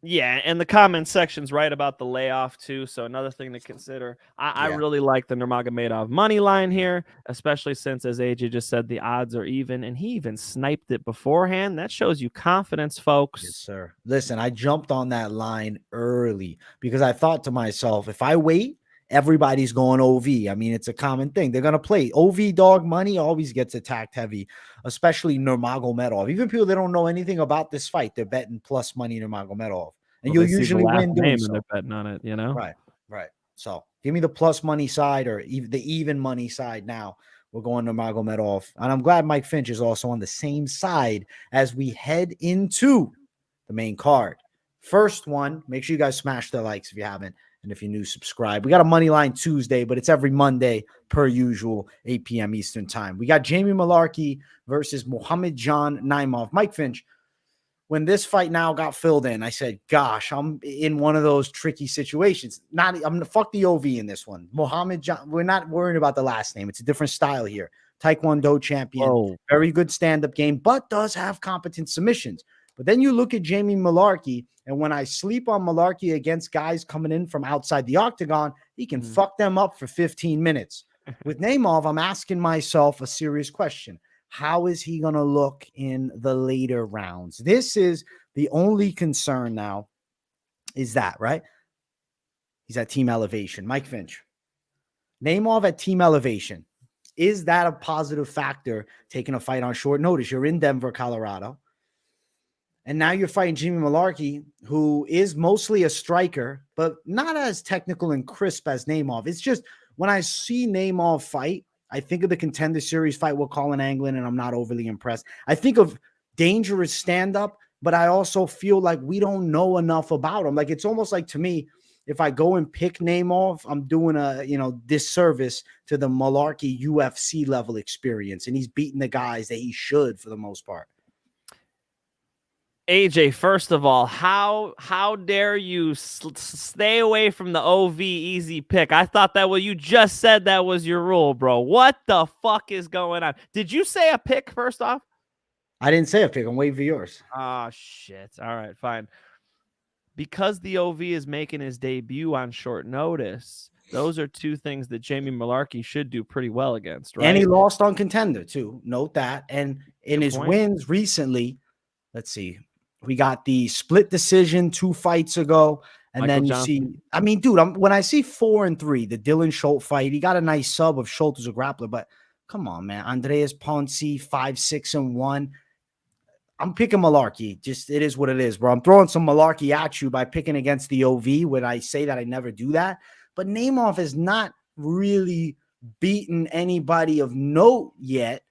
Yeah, and the comment section's right about the layoff too, so another thing to consider. I really like the Nurmagomedov money line here, especially since, as AJ just said, the odds are even, and he even sniped it beforehand. That shows you confidence, folks. Yes, sir. Listen, I jumped on that line early because I thought to myself, if I wait, everybody's going OV. I mean, it's a common thing. They're going to play. OV dog money always gets attacked heavy, especially Nurmagomedov. Even people that don't know anything about this fight, they're betting plus money Nurmagomedov. And you'll usually win doing so. They're betting on it, you know? Right. So give me the plus money side or the even money side now we're going to Nurmagomedov. And I'm glad Mike Finch is also on the same side as we head into the main card. First one, make sure you guys smash the likes if you haven't. And if you're new, subscribe. We got a Moneyline Tuesday, but it's every Monday per usual, 8 p.m. Eastern time. We got Jamie Mullarkey versus Muhammadjan Naimov. Mike Finch, when this fight now got filled in, I said, gosh, I'm in one of those tricky situations. I'm going to fuck the OV in this one. Muhammadjan, we're not worrying about the last name. It's a different style here. Taekwondo champion, very good stand-up game, but does have competent submissions. But then you look at Jamie Mullarkey, and when I sleep on Mullarkey against guys coming in from outside the octagon, he can fuck them up for 15 minutes. With Naimov, I'm asking myself a serious question. How is he going to look in the later rounds? This is the only concern now, is that, right? He's at team elevation. Mike Finch. Naimov at team elevation. Is that a positive factor taking a fight on short notice? You're in Denver, Colorado. And now you're fighting Jamie Mullarkey, who is mostly a striker, but not as technical and crisp as Naimov. It's just when I see Naimov fight, I think of the Contender Series fight with Colin Anglin, and I'm not overly impressed. I think of dangerous stand-up, but I also feel like we don't know enough about him. Like, it's almost like, to me, if I go and pick Naimov, I'm doing a, disservice to the Mullarkey UFC level experience, and he's beating the guys that he should for the most part. AJ, first of all, how dare you stay away from the OV easy pick? I thought you just said that was your rule, bro. What the fuck is going on? Did you say a pick first off? I didn't say a pick. I'm waiting for yours. Oh, shit. All right, fine. Because the OV is making his debut on short notice, those are two things that Jamie Mullarkey should do pretty well against, right? And he lost on Contender, too. Note that. And in his point. wins recently, let's see. We got the split decision 2 fights ago. And Michael then you Johnson. see, I mean, dude, when I see 4-3, the Dylan Schultz fight, he got a nice sub of Schultz as a grappler, but come on, man. Andreas Ponce, 5-6-1. I'm picking Mullarkey. Just, it is what it is, bro. I'm throwing some Mullarkey at you by picking against the OV when I say that I never do that. But Naimov has not really beaten anybody of note yet.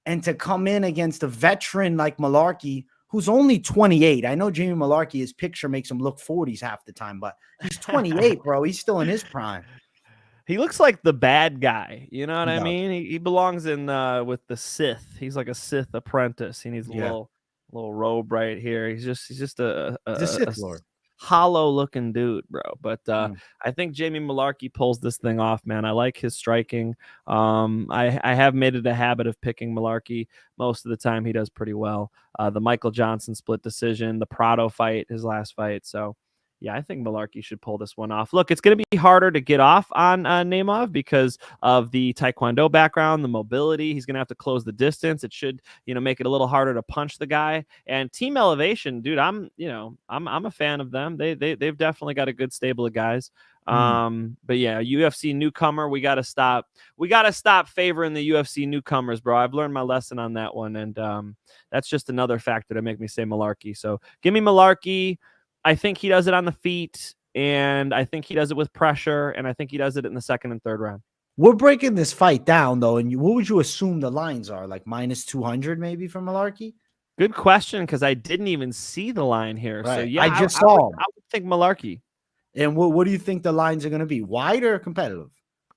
And to come in against a veteran like Mullarkey, who's only 28. I know Jamie Mullarkey, his picture makes him look 40s half the time, but he's 28, bro. He's still in his prime. He looks like the bad guy. You know what I does. mean? He belongs in with the Sith. He's like a Sith apprentice. He needs a little robe right here. He's just a Sith Lord. Hollow looking dude, bro. But I think Jamie Mullarkey pulls this thing off, man. I like his striking. I have made it a habit of picking Mullarkey. Most of the time he does pretty well. The Michael Johnson split decision, the Prado fight, his last fight. So yeah, I think Mullarkey should pull this one off. Look, it's going to be harder to get off on Naimov because of the Taekwondo background, the mobility. He's going to have to close the distance. It should, make it a little harder to punch the guy. And Team Elevation, dude, I'm a fan of them. They've definitely got a good stable of guys. But yeah, UFC newcomer, we got to stop favoring the UFC newcomers, bro. I've learned my lesson on that one. And that's just another factor to make me say Mullarkey. So give me Mullarkey. I think he does it on the feet, and I think he does it with pressure, and I think he does it in the second and third round. We're breaking this fight down, though, and what would you assume the lines are? Like -200 maybe from Mullarkey? Good question, because I didn't even see the line here. Right. So yeah, I just saw him. I would think Mullarkey. And what do you think the lines are going to be? Wide or competitive?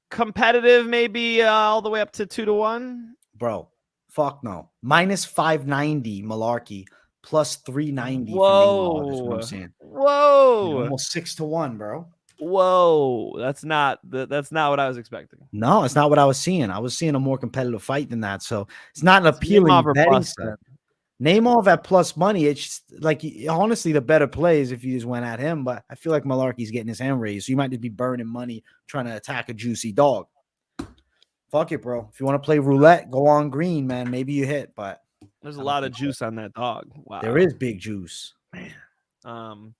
Competitive, maybe all the way up to 2-1. Bro, fuck no. -590 Mullarkey. +390 Whoa. for Naimov is what I'm saying. Whoa. Almost 6-1, bro. Whoa. That's not what I was expecting. No, it's not what I was seeing. I was seeing a more competitive fight than that. So it's not an appealing betting set. Naimov at plus money. It's just, like, honestly, the better play is if you just went at him. But I feel like Mullarkey's getting his hand raised. So you might just be burning money trying to attack a juicy dog. Fuck it, bro. If you want to play roulette, go on green, man. Maybe you hit, but there's a lot of juice on that dog. Wow. There is big juice. Man.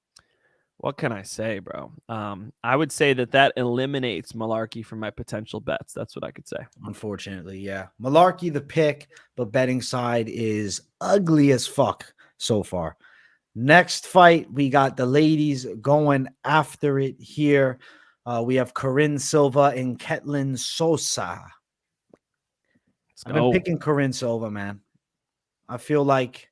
What can I say, bro? I would say that eliminates Mullarkey from my potential bets. That's what I could say. Unfortunately, yeah. Mullarkey the pick, but betting side is ugly as fuck so far. Next fight, we got the ladies going after it here. We have Karine Silva and Ketlen Souza. I've been picking Karine Silva, man. I feel like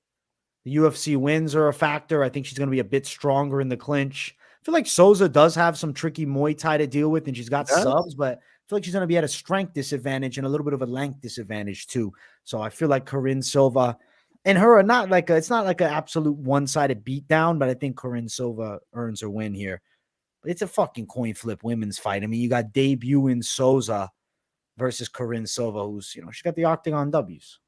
the UFC wins are a factor. I think she's going to be a bit stronger in the clinch. I feel like Souza does have some tricky Muay Thai to deal with, and she's got subs, but I feel like she's going to be at a strength disadvantage and a little bit of a length disadvantage too. So I feel like Karine Silva and her are not like it's not like an absolute one-sided beatdown, but I think Karine Silva earns her win here. But it's a fucking coin flip women's fight. I mean, you got debuting Souza versus Karine Silva, who's, she got the octagon W's.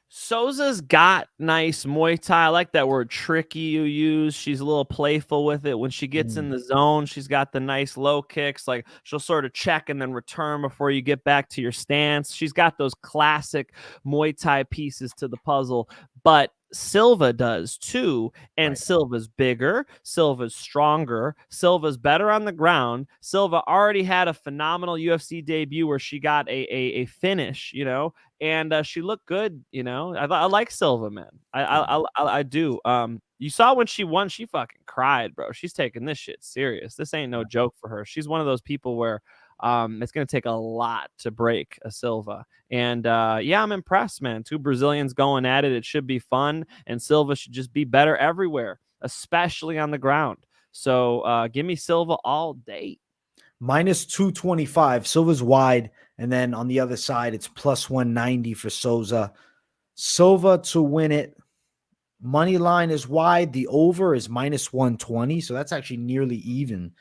Souza's got nice Muay Thai. I like that word tricky you use. She's a little playful with it. When she gets in the zone, she's got the nice low kicks. Like she'll sort of check and then return before you get back to your stance. She's got those classic Muay Thai pieces to the puzzle, but Silva does too, and Silva's bigger, Silva's stronger, Silva's better on the ground. Silva already had a phenomenal UFC debut where she got a finish, and she looked good. I like Silva, man. I do. You saw when she won, she fucking cried, bro. She's taking this shit serious. This ain't no joke for her. She's one of those people where it's going to take a lot to break a Silva. And yeah, I'm impressed, man. Two Brazilians going at it. It should be fun. And Silva should just be better everywhere, especially on the ground. So give me Silva all day. Minus 225. Silva's wide. And then on the other side, it's plus 190 for Souza. Silva to win it. Money line is wide. The over is minus 120. So that's actually nearly even.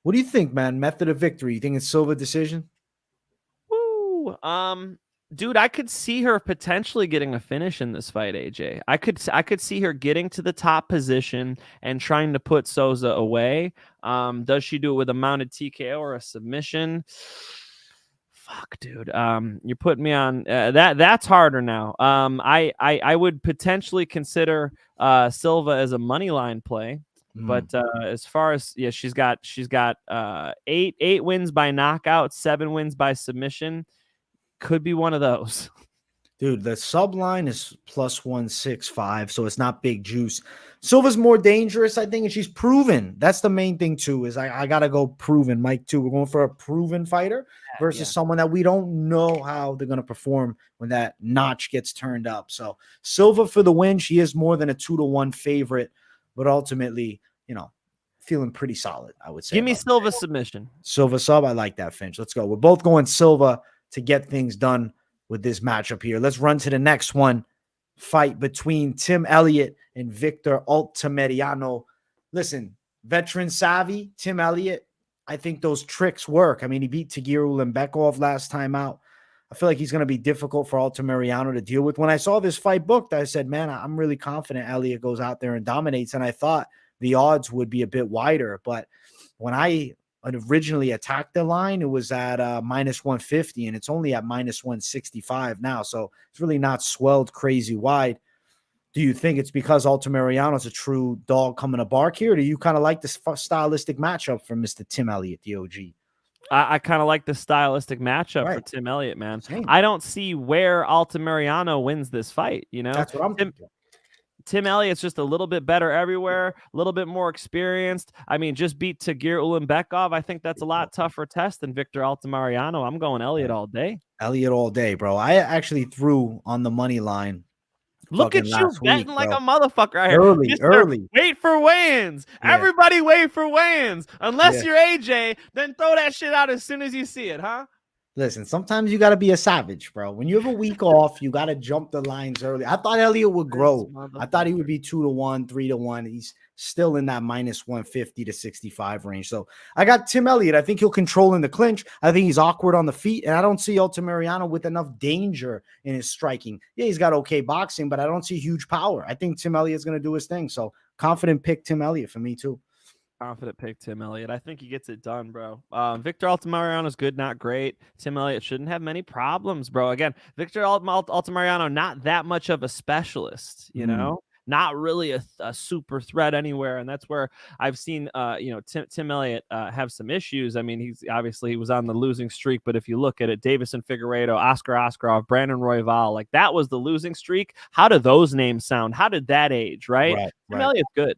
What do you think, man? Method of victory. You think it's Silva decision? Woo. Dude, I could see her potentially getting a finish in this fight, AJ. I could see her getting to the top position and trying to put Souza away. Does she do it with a mounted TKO or a submission? Fuck, dude. You're putting me on that's harder now. I would potentially consider Silva as a money line play. But as far as she's got 8 wins by knockout, 7 wins by submission. Could be one of those. Dude, the sub line is plus 165, so it's not big juice. Silva's more dangerous, I think, and she's proven. That's the main thing too. Is I gotta go proven, Mike. Too. We're going for a proven fighter versus someone that we don't know how they're gonna perform when that notch gets turned up. So Silva for the win. She is more than a 2-1 favorite. But ultimately, feeling pretty solid, I would say. Give me Silva submission. Silva sub. I like that, Finch. Let's go. We're both going Silva to get things done with this matchup here. Let's run to the next one. Fight between Tim Elliott and Victor Altamirano. Listen, veteran savvy, Tim Elliott. I think those tricks work. I mean, he beat Tagir Ulanbekov last time out. I feel like he's going to be difficult for Altamirano to deal with. When I saw this fight booked, I said, man, I'm really confident Elliott goes out there and dominates. And I thought the odds would be a bit wider. But when I originally attacked the line, it was at minus 150, and it's only at minus 165 now. So it's really not swelled crazy wide. Do you think it's because Altamirano is a true dog coming to bark here? Or do you kind of like this stylistic matchup from Mr. Tim Elliott, the OG? I kind of like the stylistic matchup for Tim Elliott, man. Same. I don't see where Altamirano wins this fight. That's what I'm thinking. Tim Elliott's just a little bit better everywhere, a little bit more experienced. I mean, just beat Tagir Ulanbekov. I think that's a lot tougher test than Victor Altamirano. I'm going Elliott all day. Elliott all day, bro. I actually threw on the money line. Look at you betting like a motherfucker right here. Early. Wait for weigh-ins. Yeah. Everybody wait for weigh-ins. Unless you're AJ, then throw that shit out as soon as you see it, huh? Listen, sometimes you got to be a savage, bro. When you have a week off, you got to jump the lines early. I thought Elliott would grow. I thought he would be 2-1, 3-1. He's still in that minus 150 to 65 range. So I got Tim Elliott. I think he'll control in the clinch. I think he's awkward on the feet, and I don't see Altamirano with enough danger in his striking. Yeah, he's got okay boxing, but I don't see huge power. I think Tim Elliott's going to do his thing. So confident pick Tim Elliott for me too. Confident pick Tim Elliott. I think he gets it done, bro. Victor Altamirano is good, not great. Tim Elliott shouldn't have many problems, bro. Again, Victor Altamirano, not that much of a specialist, not really a super threat anywhere. And that's where I've seen, Tim Elliott have some issues. I mean, he was on the losing streak, but if you look at it, Davison Figueiredo, Oscar Askarov, Brandon Royval, like that was the losing streak. How do those names sound? How did that age, right? Tim Elliott's good.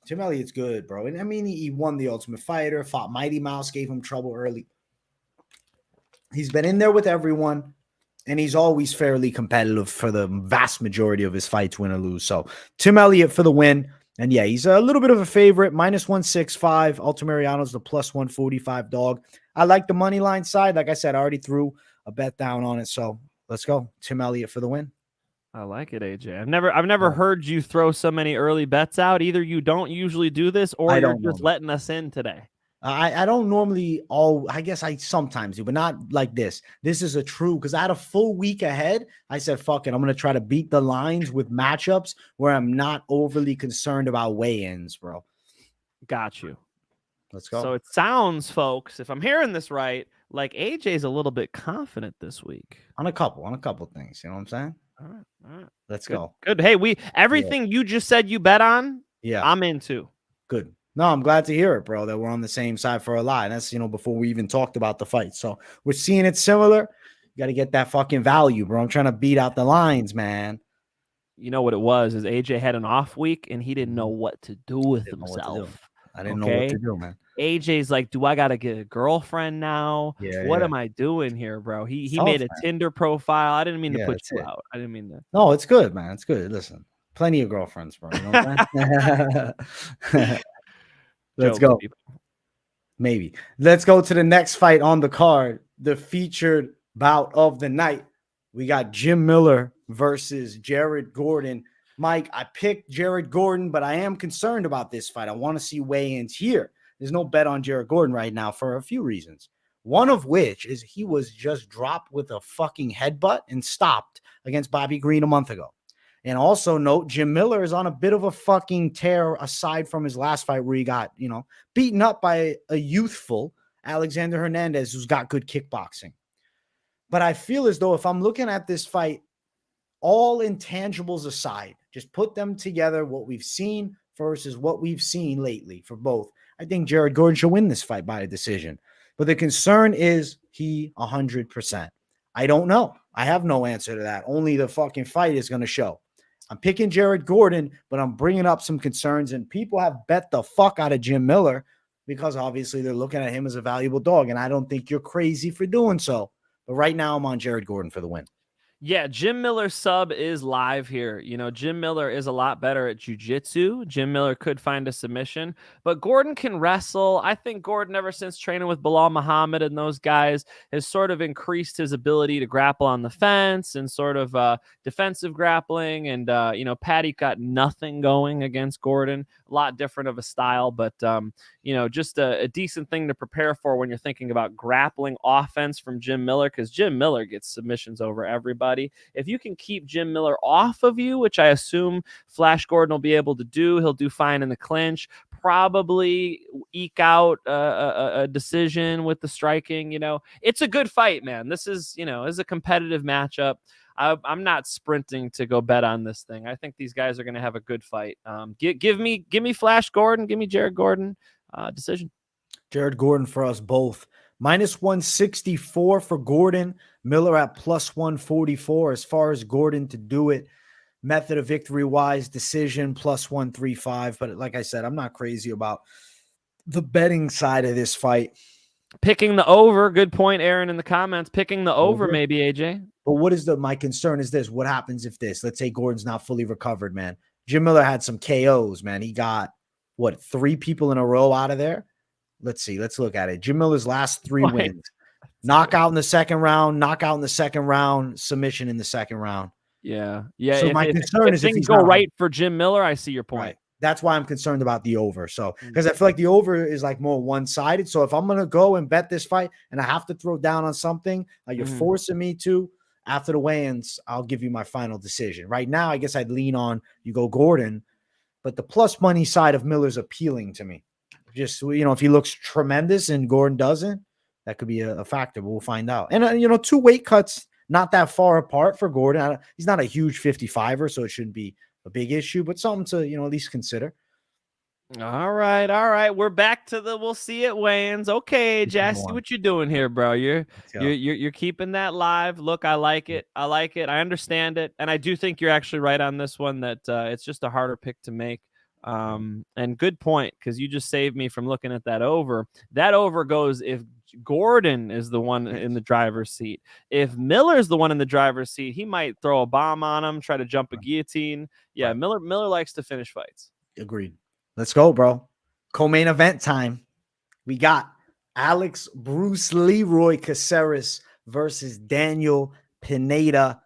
Tim Elliott's good, bro. And I mean, he won the Ultimate Fighter, fought Mighty Mouse, gave him trouble early. He's been in there with everyone, and he's always fairly competitive for the vast majority of his fights, win or lose. So Tim Elliott for the win. And yeah, he's a little bit of a favorite, -165. Altamirano's the +145 dog. I like the money line side. Like I said, I already threw a bet down on it. So let's go. Tim Elliott for the win. I like it, AJ. I've never heard you throw so many early bets out. Either you don't usually do this, or you're just letting us in today. I don't normally I guess I sometimes do, but not like this. This is a true, because I had a full week ahead. I said, fuck it. I'm going to try to beat the lines with matchups where I'm not overly concerned about weigh-ins, bro. Got you. Let's go. So it sounds, folks, if I'm hearing this right, like AJ's a little bit confident this week. On a couple things. You know what I'm saying? All right. Let's go. Good. Hey, everything you just said you bet on, I'm into. Good. No, I'm glad to hear it, bro, that we're on the same side for a lot. And that's, before we even talked about the fight. So we're seeing it similar. You got to get that fucking value, bro. I'm trying to beat out the lines, man. You know what it was is AJ had an off week and he didn't know what to do with himself. I didn't know what to do, man. AJ's like, do I got to get a girlfriend now? What am I doing here, bro? He made a Tinder profile. I didn't mean to put you out. I didn't mean to. No, it's good, man. It's good. Listen, plenty of girlfriends, bro. You know what I'm saying? Let's go. Maybe. Let's go to the next fight on the card. The featured bout of the night. We got Jim Miller versus Jared Gordon. Mike, I picked Jared Gordon, but I am concerned about this fight. I want to see weigh-ins here. There's no bet on Jared Gordon right now for a few reasons. One of which is he was just dropped with a fucking headbutt and stopped against Bobby Green a month ago. And also note, Jim Miller is on a bit of a fucking tear aside from his last fight where he got, beaten up by a youthful Alexander Hernandez who's got good kickboxing. But I feel as though if I'm looking at this fight, all intangibles aside, just put them together, what we've seen versus what we've seen lately for both. I think Jared Gordon should win this fight by a decision. But the concern is he 100%. I don't know. I have no answer to that. Only the fucking fight is going to show. I'm picking Jared Gordon, but I'm bringing up some concerns, and people have bet the fuck out of Jim Miller because obviously they're looking at him as a valuable dog, and I don't think you're crazy for doing so. But right now I'm on Jared Gordon for the win. Yeah, Jim Miller's sub is live here. Jim Miller is a lot better at jiu-jitsu. Jim Miller could find a submission, but Gordon can wrestle. I think Gordon, ever since training with Bilal Muhammad and those guys, has sort of increased his ability to grapple on the fence and sort of defensive grappling. And, Patty got nothing going against Gordon. A lot different of a style, but, just a decent thing to prepare for when you're thinking about grappling offense from Jim Miller, because Jim Miller gets submissions over everybody. If you can keep Jim Miller off of you, which I assume Flash Gordon will be able to do, he'll do fine in the clinch, probably eke out a decision with the striking. It's a good fight, man. This is a competitive matchup. I'm not sprinting to go bet on this thing. I think these guys are going to have a good fight. Give me Flash Gordon, give me Jared Gordon decision. Jared Gordon for us both. -164 for Gordon. Miller at +144. As far as Gordon to do it, method of victory wise, decision +135. But like I said, I'm not crazy about the betting side of this fight. Picking the over. Good point, Aaron, in the comments. Picking the over, maybe, AJ. But what is my concern is this. What happens if let's say Gordon's not fully recovered, man? Jim Miller had some KOs, man. He got 3 people in a row out of there? Let's see. Let's look at it. Jim Miller's last 3 wins. Knockout in the second round, knockout in the second round, submission in the second round. Yeah. So my concern is if things go right for Jim Miller, I see your point. Right. That's why I'm concerned about the over. So, because I feel like the over is like more one-sided. So if I'm going to go and bet this fight and I have to throw down on something, you're forcing me to, after the weigh-ins, I'll give you my final decision. Right now, I guess I'd lean on you go Gordon, but the plus money side of Miller's appealing to me. Just, if he looks tremendous and Gordon doesn't, that could be a factor, but we'll find out. And, 2 weight cuts, not that far apart for Gordon. He's not a huge 55er, so it shouldn't be a big issue, but something to, at least consider. All right. We're back to we'll see it weigh-ins. Okay, Jay, I see what you're doing here, bro. You're keeping that live. Look, I like it. I understand it. And I do think you're actually right on this one, that it's just a harder pick to make. And good point, because you just saved me from looking at that over. That over goes if Gordon is the one in the driver's seat. If Miller's the one in the driver's seat, he might throw a bomb on him, try to jump a guillotine. Yeah, right. Miller likes to finish fights. Agreed. Let's go, bro. Co-main event time. We got Alex Bruce Leroy Caceres versus Daniel Pineda.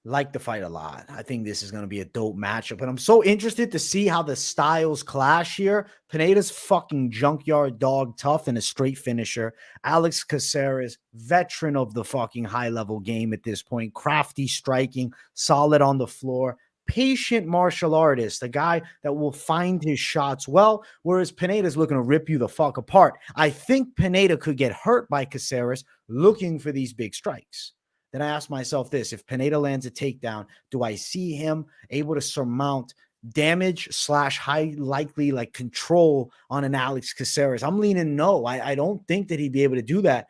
Like the fight a lot. I think this is going to be a dope matchup, but I'm so interested to see how the styles clash here. Pineda's fucking junkyard dog tough and a straight finisher. Alex Caceres, veteran of the fucking high-level game at this point. Crafty striking, solid on the floor. Patient martial artist, a guy that will find his shots well, whereas Pineda's looking to rip you the fuck apart. I think Pineda could get hurt by Caceres looking for these big strikes. Then I ask myself this: if Pineda lands a takedown, do I see him able to surmount damage / high likely like control on an Alex Caceres? I'm leaning no. I don't think that he'd be able to do that.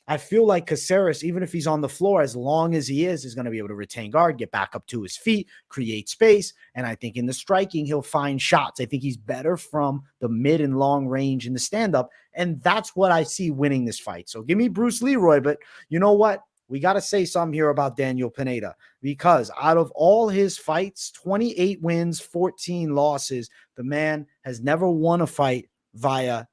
I feel like Caceres, even if he's on the floor, as long as he is going to be able to retain guard, get back up to his feet, create space. And I think in the striking, he'll find shots. I think he's better from the mid and long range in the stand-up. And that's what I see winning this fight. So give me Bruce Leroy. But you know what? We got to say something here about Daniel Pineda, because out of all his fights, 28 wins, 14 losses, the man has never won a fight via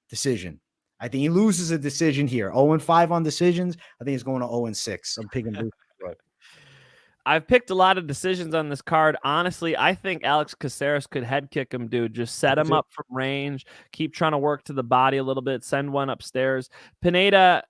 decision. I think he loses a decision here. 0-5 on decisions. I think he's going to 0-6. I'm picking Bruce Leroy. I've picked a lot of decisions on this card. Honestly, I think Alex Caceres could head kick him, dude. Just set him up from range, keep trying to work to the body a little bit, send one upstairs. Pineda,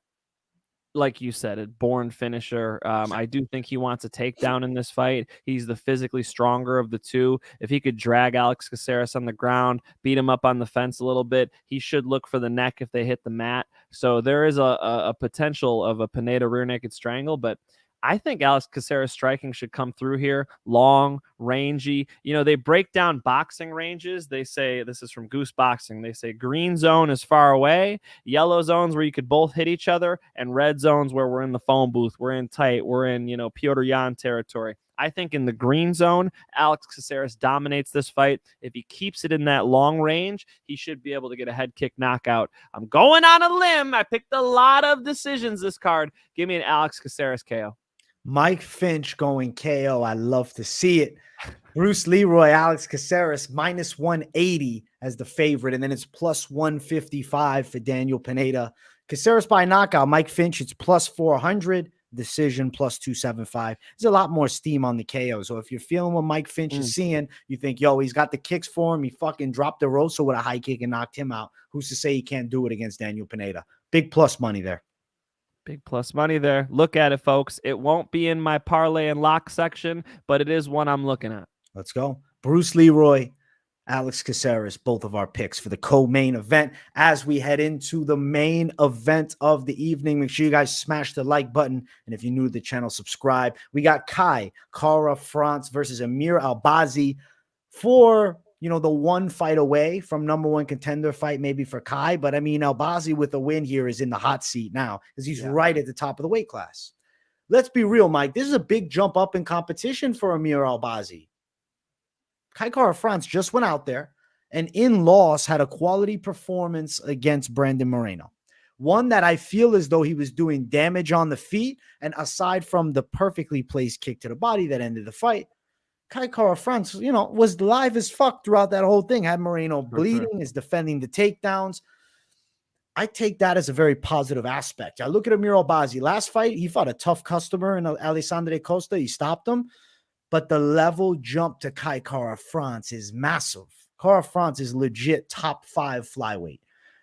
like you said, a born finisher. I do think he wants a takedown in this fight. He's the physically stronger of the two. If he could drag Alex Caceres on the ground, beat him up on the fence a little bit, he should look for the neck if they hit the mat. So there is a potential of a Pineda rear naked strangle, but I think Alex Caceres striking should come through here. Long, rangy. You know, they break down boxing ranges. They say, this is from Goose Boxing, they say green zone is far away, yellow zones where you could both hit each other, and red zones where we're in the phone booth, we're in tight, we're in, you know, Piotr Jan territory. I think in the green zone, Alex Caceres dominates this fight. If he keeps it in that long range, he should be able to get a head kick knockout. I'm going on a limb. I picked a lot of decisions this card. Give me an Alex Caceres KO. Mike Finch going KO. I love to see it. Bruce Leroy, Alex Caceres, minus 180 as the favorite, and then it's plus 155 for Daniel Pineda. Caceres by knockout. Mike Finch, it's plus 400. Decision plus 275. There's a lot more steam on the KO. So if you're feeling what Mike Finch is seeing, you think, yo, he's got the kicks for him. He fucking dropped the Rosa with a high kick and knocked him out. Who's to say he can't do it against Daniel Pineda? Big plus money there. Big plus money there. Look at it, folks. It won't be in my parlay and lock section, but it is one I'm looking at. Let's go. Bruce Leroy, Alex Caceres, both of our picks for the co-main event. As we head into the main event of the evening, make sure you guys smash the like button. And if you're new to the channel, subscribe. We got Kai Kara-France versus Amir Albazi for, you know, the one fight away from number one contender fight, maybe for Kai. But I mean, Albazi with a win here is in the hot seat now because he's right at the top of the weight class. Let's be real, Mike. This is a big jump up in competition for Amir Albazi. Kai Kara-France just went out there and in loss had a quality performance against Brandon Moreno. One that I feel as though he was doing damage on the feet. And aside from the perfectly placed kick to the body that ended the fight, Kai Kara-France, you know, was live as fuck throughout that whole thing. Had Moreno bleeding, is defending the takedowns. I take that as a very positive aspect. I look at Amir Albazi. Last fight, he fought a tough customer in Alexandre Costa. He stopped him. But the level jump to Kai Kara-France is massive. Kara-France is legit top 5 flyweight.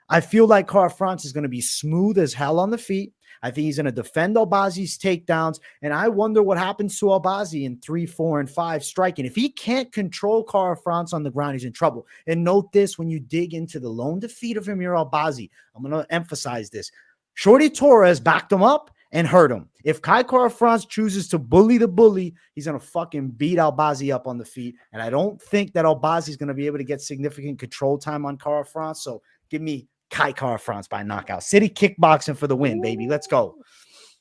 I feel like Kara-France is going to be smooth as hell on the feet. I think he's going to defend Albazi's takedowns. And I wonder what happens to Albazi in 3, 4, and 5 striking. If he can't control Kara-France on the ground, he's in trouble. And note this when you dig into the lone defeat of Amir Albazi. I'm going to emphasize this. Shorty Torres backed him up and hurt him. If Kai Kara-France chooses to bully the bully, he's going to fucking beat Albazi up on the feet. And I don't think that Albazi is going to be able to get significant control time on Kara-France. So give me Kai Kara-France by knockout. City kickboxing for the win, baby. Let's go.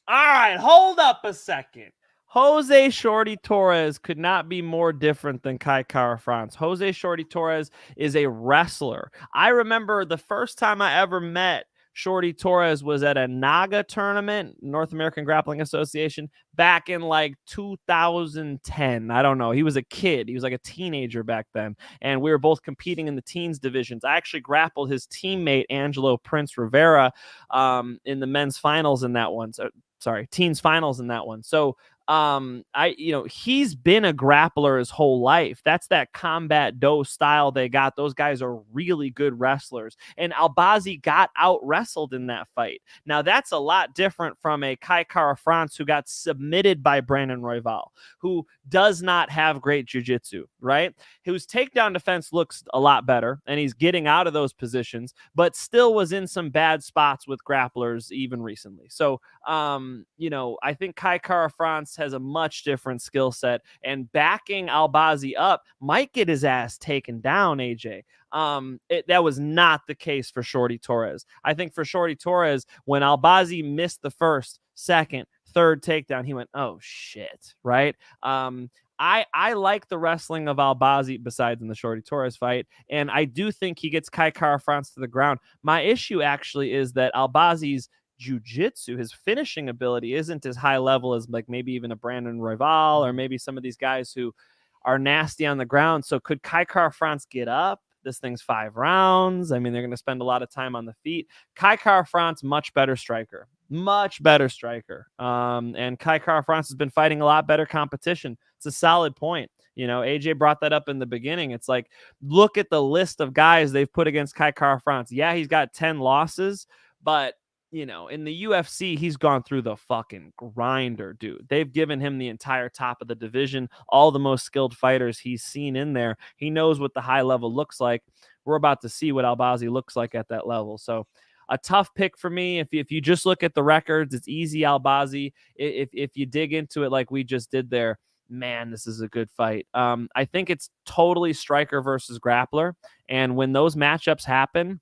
All right, hold up a second. Jose Shorty Torres could not be more different than Kai Kara-France. Jose Shorty Torres is a wrestler. I remember the first time I ever met Shorty Torres was at a NAGA tournament, North American Grappling Association, back in like 2010. I don't know. He was a kid. He was like a teenager back then. And we were both competing in the teens divisions. I actually grappled his teammate, Angelo Prince Rivera, in the men's finals in that one. So, sorry, teens finals in that one. So, he's been a grappler his whole life. That's that combat do style they got. Those guys are really good wrestlers. And Albazi got out wrestled in that fight. Now that's a lot different from a Kai Kara-France who got submitted by Brandon Royval, who does not have great jiu-jitsu, right? Whose takedown defense looks a lot better, and he's getting out of those positions, but still was in some bad spots with grapplers even recently. So, I think Kai Kara-France has a much different skill set, and backing Albazi up might get his ass taken down, AJ. That was not the case for Shorty Torres. I think for Shorty Torres, when Albazi missed the first, second, third takedown, he went, oh shit, right? I like the wrestling of Albazi besides in the Shorty Torres fight, and I do think he gets Kai Kara-France to the ground. My issue actually is that Albazi's jiu-jitsu, his finishing ability, isn't as high level as like maybe even a Brandon Royval or maybe some of these guys who are nasty on the ground. So could Kai Kara-France get up? This thing's 5 rounds. I mean, they're going to spend a lot of time on the feet. Kai Kara-France, much better striker. And Kai Kara-France has been fighting a lot better competition. It's a solid point. AJ brought that up in the beginning. It's like, look at the list of guys they've put against Kai Kara-France. Yeah, he's got 10 losses, but in the UFC, he's gone through the fucking grinder, dude. They've given him the entire top of the division, all the most skilled fighters he's seen in there. He knows what the high level looks like. We're about to see what Albazi looks like at that level. So a tough pick for me. If you just look at the records, it's easy Albazi. If you dig into it like we just did there, man, this is a good fight. I think it's totally striker versus grappler. And when those matchups happen,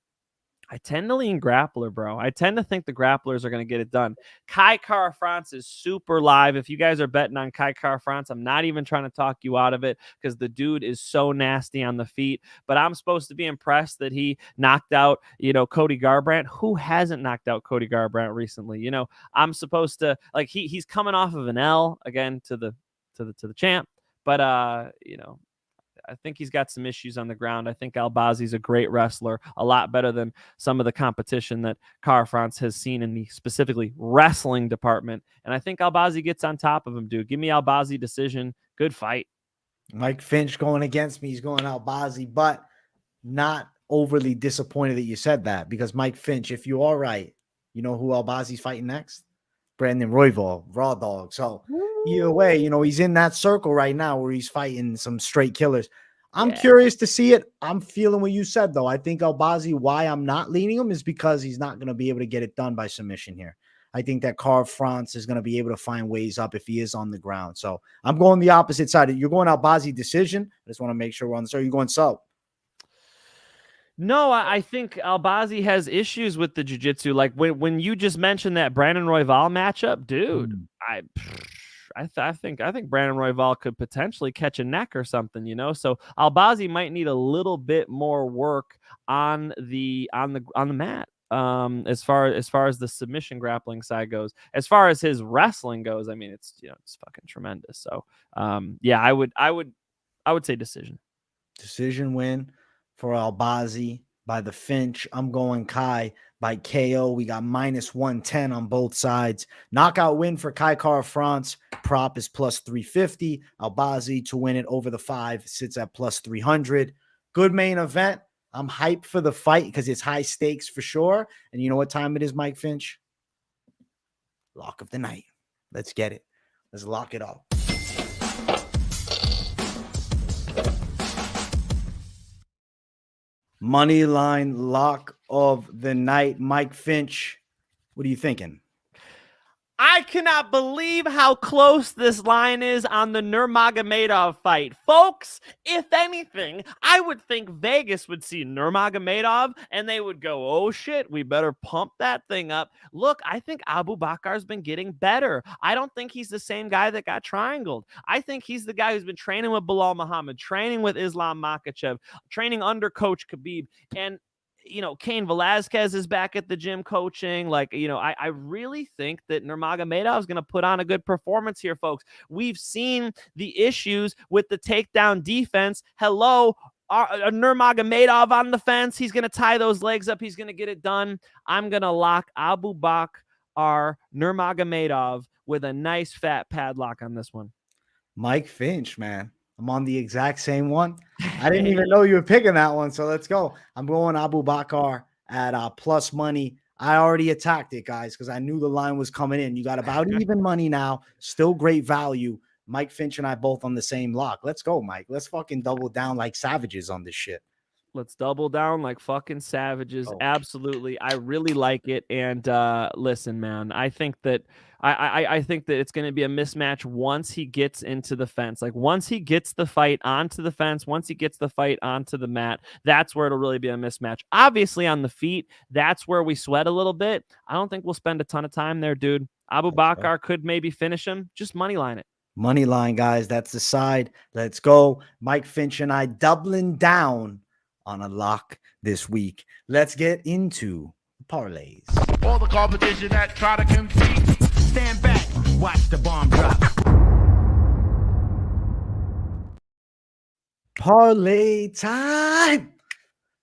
I tend to lean grappler, bro. I tend to think the grapplers are going to get it done. Kai Kara-France is super live. If you guys are betting on Kai Kara-France, I'm not even trying to talk you out of it because the dude is so nasty on the feet. But I'm supposed to be impressed that he knocked out, Cody Garbrandt. Who hasn't knocked out Cody Garbrandt recently? I'm supposed to like he's coming off of an L again to the champ. But I think he's got some issues on the ground. I think Albazi's a great wrestler, a lot better than some of the competition that Kara-France has seen in the specifically wrestling department. And I think Albazi gets on top of him, dude. Give me Albazi decision. Good fight. Mike Finch going against me. He's going Albazi, but not overly disappointed that you said that because Mike Finch, if you are right, you know who Albazi's fighting next? Brandon Royval, Raw Dog. So either way, he's in that circle right now where he's fighting some straight killers. I'm curious to see it. I'm feeling what you said, though. I think Albazi, why I'm not leaning him is because he's not going to be able to get it done by submission here. I think that Kara-France is going to be able to find ways up if he is on the ground. So I'm going the opposite side. You're going Albazi decision. I just want to make sure we're on the side. You're going sub. No, I think Albazi has issues with the jiu-jitsu. Like when you just mentioned that Brandon Royval matchup, dude, I think Brandon Royval could potentially catch a neck or something, So Albazi might need a little bit more work on the mat. As far as the submission grappling side goes, as far as his wrestling goes, I mean, it's fucking tremendous. So, I would say decision Win for Albazi by the Finch. I'm going Kai by KO. We got -110 on both sides. Knockout win for Kai Kara-France. Prop is +350. Albazi to win it over the 5 sits at +300. Good main event. I'm hyped for the fight because it's high stakes for sure. And you know what time it is, Mike Finch? Lock of the night. Let's get it. Let's lock it up. Moneyline lock of the night. Mike Finch, what are you thinking? I cannot believe how close this line is on the Nurmagomedov fight. Folks, if anything, I would think Vegas would see Nurmagomedov and they would go, oh shit, we better pump that thing up. Look, I think Abu Bakar's been getting better. I don't think he's the same guy that got triangled. I think he's the guy who's been training with Bilal Muhammad, training with Islam Makhachev, training under Coach Khabib. And Cain Velasquez is back at the gym coaching. Like, I really think that Nurmagomedov is going to put on a good performance here, folks. We've seen the issues with the takedown defense. Hello, Nurmagomedov on the fence. He's going to tie those legs up. He's going to get it done. I'm going to lock Abu Bakar Nurmagomedov with a nice fat padlock on this one. Mike Finch, man. I'm on the exact same one. I didn't even know you were picking that one. So let's go. I'm going Abu Bakar at plus money. I already attacked it, guys, because I knew the line was coming in. You got about even money now. Still great value. Mike Finch and I both on the same lock. Let's go, Mike. Let's fucking double down like savages on this shit. Let's double down like fucking savages. Oh. Absolutely. I really like it. And listen, man, I think that I think that it's going to be a mismatch once he gets into the fence. Like once he gets the fight onto the fence, once he gets the fight onto the mat, that's where it'll really be a mismatch. Obviously on the feet, that's where we sweat a little bit. I don't think we'll spend a ton of time there, dude. Abu Bakar could maybe finish him. Just money line it. Money line, guys. That's the side. Let's go. Mike Finch and I doubling down on a lock this week. Let's get into parlays. All the competition that try to compete, stand back, watch the bomb drop. Parlay time.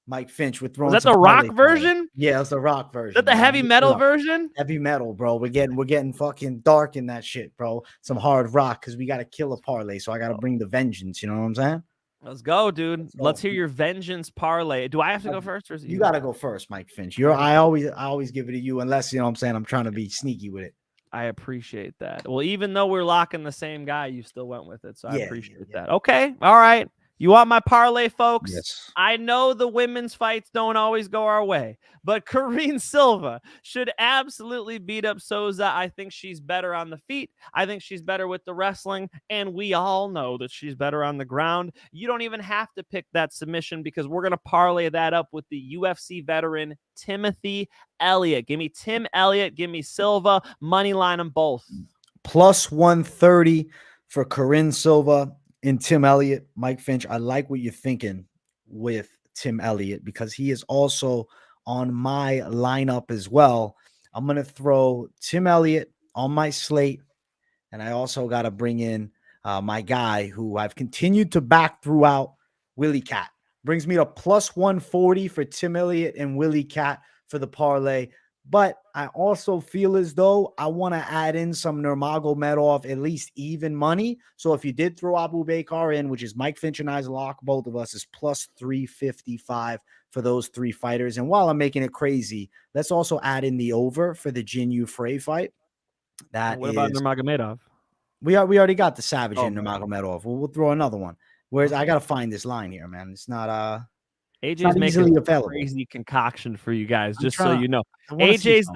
Mike Finch, we're throwing. Was that the rock version? Yeah, it's the rock version. Is that the heavy metal version? Heavy metal, bro. We're getting fucking dark in that shit, bro. Some hard rock because we got to kill a parlay. So I got to bring the vengeance. You know what I'm saying? Let's go, dude. Let's hear your vengeance parlay. Do I have to go first, or is it you got to go first, Mike Finch? I always give it to you, unless you know what I'm saying. I'm trying to be sneaky with it. I appreciate that. Well, even though we're locking the same guy, you still went with it, so I appreciate that. Okay, all right. You want my parlay, folks? Yes. I know the women's fights don't always go our way, but Karine Silva should absolutely beat up Souza. I think she's better on the feet. I think she's better with the wrestling, and we all know that she's better on the ground. You don't even have to pick that submission because we're going to parlay that up with the UFC veteran Timothy Elliott. Give me Tim Elliott. Give me Silva. Money line them both. Plus 130 for Karine Silva and Tim Elliott. Mike Finch, I like what you're thinking with Tim Elliott because he is also on my lineup as well. I'm going to throw Tim Elliott on my slate, and I also got to bring in my guy who I've continued to back throughout, Willie Cat. Brings me to plus 140 for Tim Elliott and Willie Cat for the parlay. But I also feel as though I want to add in some Nurmagomedov, at least even money. So if you did throw Abu Bakar in, which is Mike Finch and I's lock, both of us is plus 355 for those three fighters. And while I'm making it crazy, let's also add in the over for the Jinh Frey fight. What about Nurmagomedov? We already got the Savage in Nurmagomedov. We'll throw another one. Whereas I got to find this line here, man. It's not AJ's making a crazy concoction for you guys, just so you know. AJ's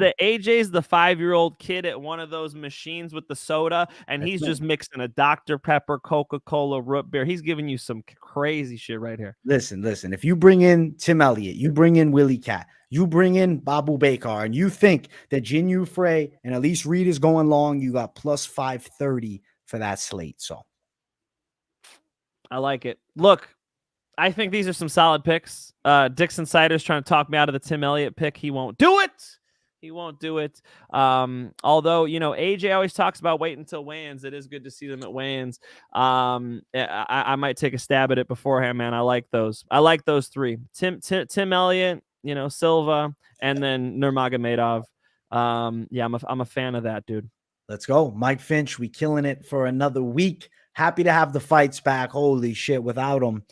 the 5-year-old kid at one of those machines with the soda, and he's just mixing a Dr. Pepper, Coca-Cola, root beer. He's giving you some crazy shit right here. Listen. If you bring in Tim Elliott, you bring in Willie Cat, you bring in Abu Bakar, and you think that Jinh Frey and Elise Reed is going long, you got plus 530 for that slate. So I like it. Look, I think these are some solid picks. Dixon Sider's trying to talk me out of the Tim Elliott pick. He won't do it. Although, AJ always talks about waiting until weigh-ins. It is good to see them at weigh-ins. I might take a stab at it beforehand, man. I like those. I like those three. Tim Elliott, Silva, and then Nurmagomedov. I'm a fan of that, dude. Let's go. Mike Finch, we killing it for another week. Happy to have the fights back. Holy shit, without them.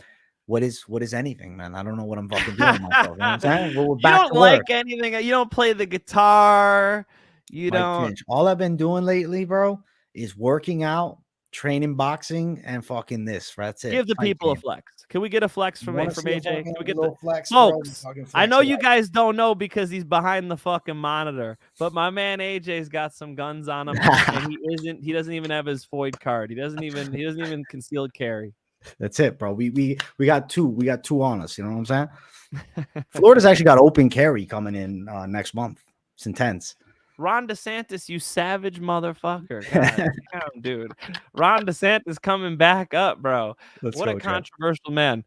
What is anything, man? I don't know what I'm fucking doing myself. You know what I'm saying? Well, we're back you don't like anything. You don't play the guitar. You Mike don't. Finch. All I've been doing lately, bro, is working out, training boxing, and fucking this. That's it. Give the people a flex. Can we get a flex from Wanna from see a AJ? fucking Can we get little flex, bro? We're folks? talking I flex know you tonight. guys don't know because he's behind the fucking monitor, but my man AJ's got some guns on him, and he doesn't even have his Void card. He doesn't even concealed carry. That's it, bro. We got two. We got two on us. You know what I'm saying? Florida's actually got open carry coming in next month. It's intense. Ron DeSantis, you savage motherfucker. God damn, dude. Ron DeSantis coming back up, bro. What a controversial man.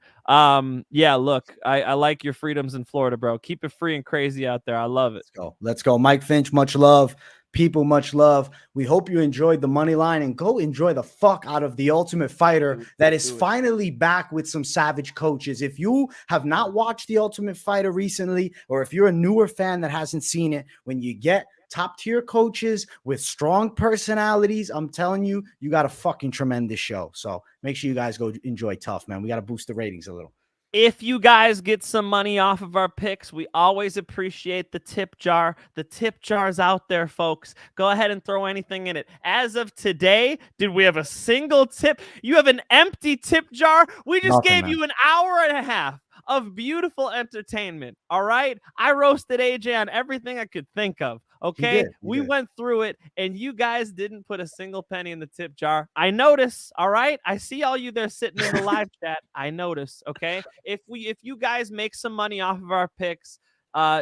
Yeah, look, I like your freedoms in Florida, bro. Keep it free and crazy out there. I love it. Let's go. Mike Finch, much love. People, much love. We hope you enjoyed the money line, and go enjoy the fuck out of the Ultimate Fighter that is finally back with some savage coaches. If you have not watched the Ultimate Fighter recently, or if you're a newer fan that hasn't seen it, when you get top tier coaches with strong personalities, I'm telling you, you got a fucking tremendous show. So make sure you guys go enjoy Tough, man. We got to boost the ratings a little. If you guys get some money off of our picks, we always appreciate the tip jar. The tip jar's out there, folks. Go ahead and throw anything in it. As of today, did we have a single tip? You have an empty tip jar? We just gave you an hour and a half of beautiful entertainment. All right. I roasted AJ on everything I could think of. Okay. We went through it, and you guys didn't put a single penny in the tip jar. I notice. All right. I see all you there sitting in the live chat. I notice. Okay. If you guys make some money off of our picks,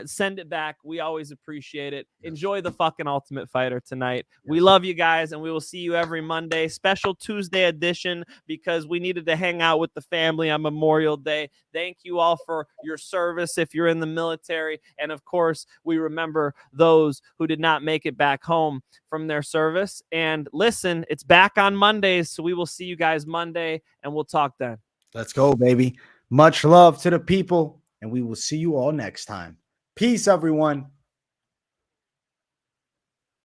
send it back. We always appreciate it. Enjoy the fucking Ultimate Fighter tonight. We love you guys, and we will see you every Monday. Special Tuesday edition because we needed to hang out with the family on Memorial Day. Thank you all for your service if you're in the military. And of course, we remember those who did not make it back home from their service. And listen, it's back on Mondays, so we will see you guys Monday, and we'll talk then. Let's go, baby. Much love to the people, and we will see you all next time. Peace, everyone.